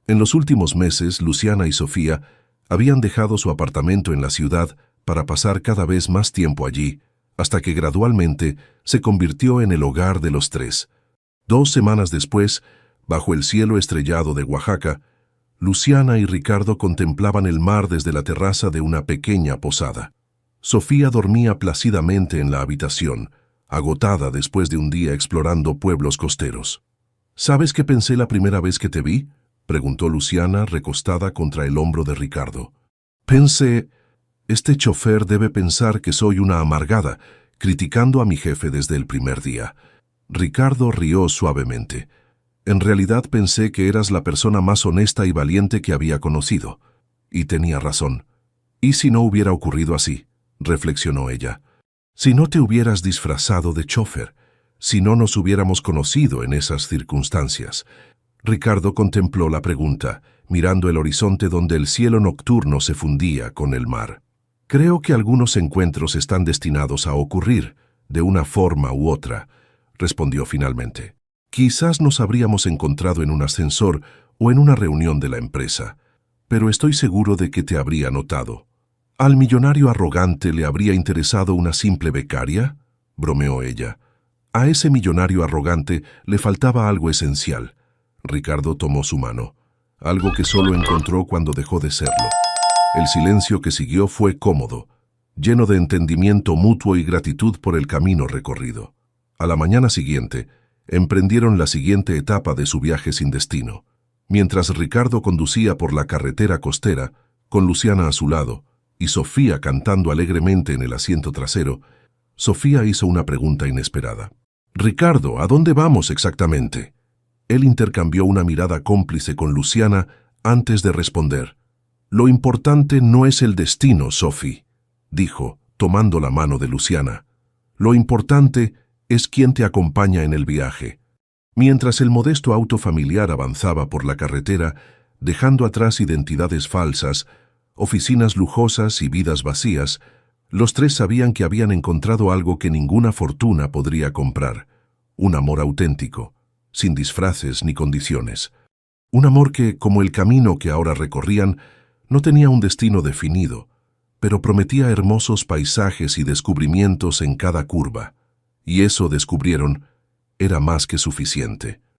En los últimos meses, Luciana y Sofía habían dejado su apartamento en la ciudad para pasar cada vez más tiempo allí, hasta que gradualmente se convirtió en el hogar de los 3. 2 semanas después, bajo el cielo estrellado de Oaxaca, Luciana y Ricardo contemplaban el mar desde la terraza de una pequeña posada. Sofía dormía plácidamente en la habitación, agotada después de un día explorando pueblos costeros. «¿Sabes qué pensé la primera vez que te vi?», preguntó Luciana recostada contra el hombro de Ricardo. «Pensé, este chofer debe pensar que soy una amargada, criticando a mi jefe desde el primer día». Ricardo rió suavemente. «En realidad pensé que eras la persona más honesta y valiente que había conocido». Y tenía razón. «¿Y si no hubiera ocurrido así?», reflexionó ella. «Si no te hubieras disfrazado de chofer, si no nos hubiéramos conocido en esas circunstancias». Ricardo contempló la pregunta, mirando el horizonte donde el cielo nocturno se fundía con el mar. «Creo que algunos encuentros están destinados a ocurrir, de una forma u otra», respondió finalmente. «Quizás nos habríamos encontrado en un ascensor o en una reunión de la empresa, pero estoy seguro de que te habría notado». «¿Al millonario arrogante le habría interesado una simple becaria?», bromeó ella. «A ese millonario arrogante le faltaba algo esencial». Ricardo tomó su mano, algo que solo encontró cuando dejó de serlo. El silencio que siguió fue cómodo, lleno de entendimiento mutuo y gratitud por el camino recorrido. A la mañana siguiente, emprendieron la siguiente etapa de su viaje sin destino. Mientras Ricardo conducía por la carretera costera, con Luciana a su lado, y Sofía cantando alegremente en el asiento trasero, Sofía hizo una pregunta inesperada. «Ricardo, ¿a dónde vamos exactamente?» Él intercambió una mirada cómplice con Luciana antes de responder. «Lo importante no es el destino, Sophie», dijo, tomando la mano de Luciana. «Lo importante es quién te acompaña en el viaje». Mientras el modesto auto familiar avanzaba por la carretera, dejando atrás identidades falsas, oficinas lujosas y vidas vacías, los tres sabían que habían encontrado algo que ninguna fortuna podría comprar: un amor auténtico, sin disfraces ni condiciones. Un amor que, como el camino que ahora recorrían, no tenía un destino definido, pero prometía hermosos paisajes y descubrimientos en cada curva. Y eso, descubrieron, era más que suficiente.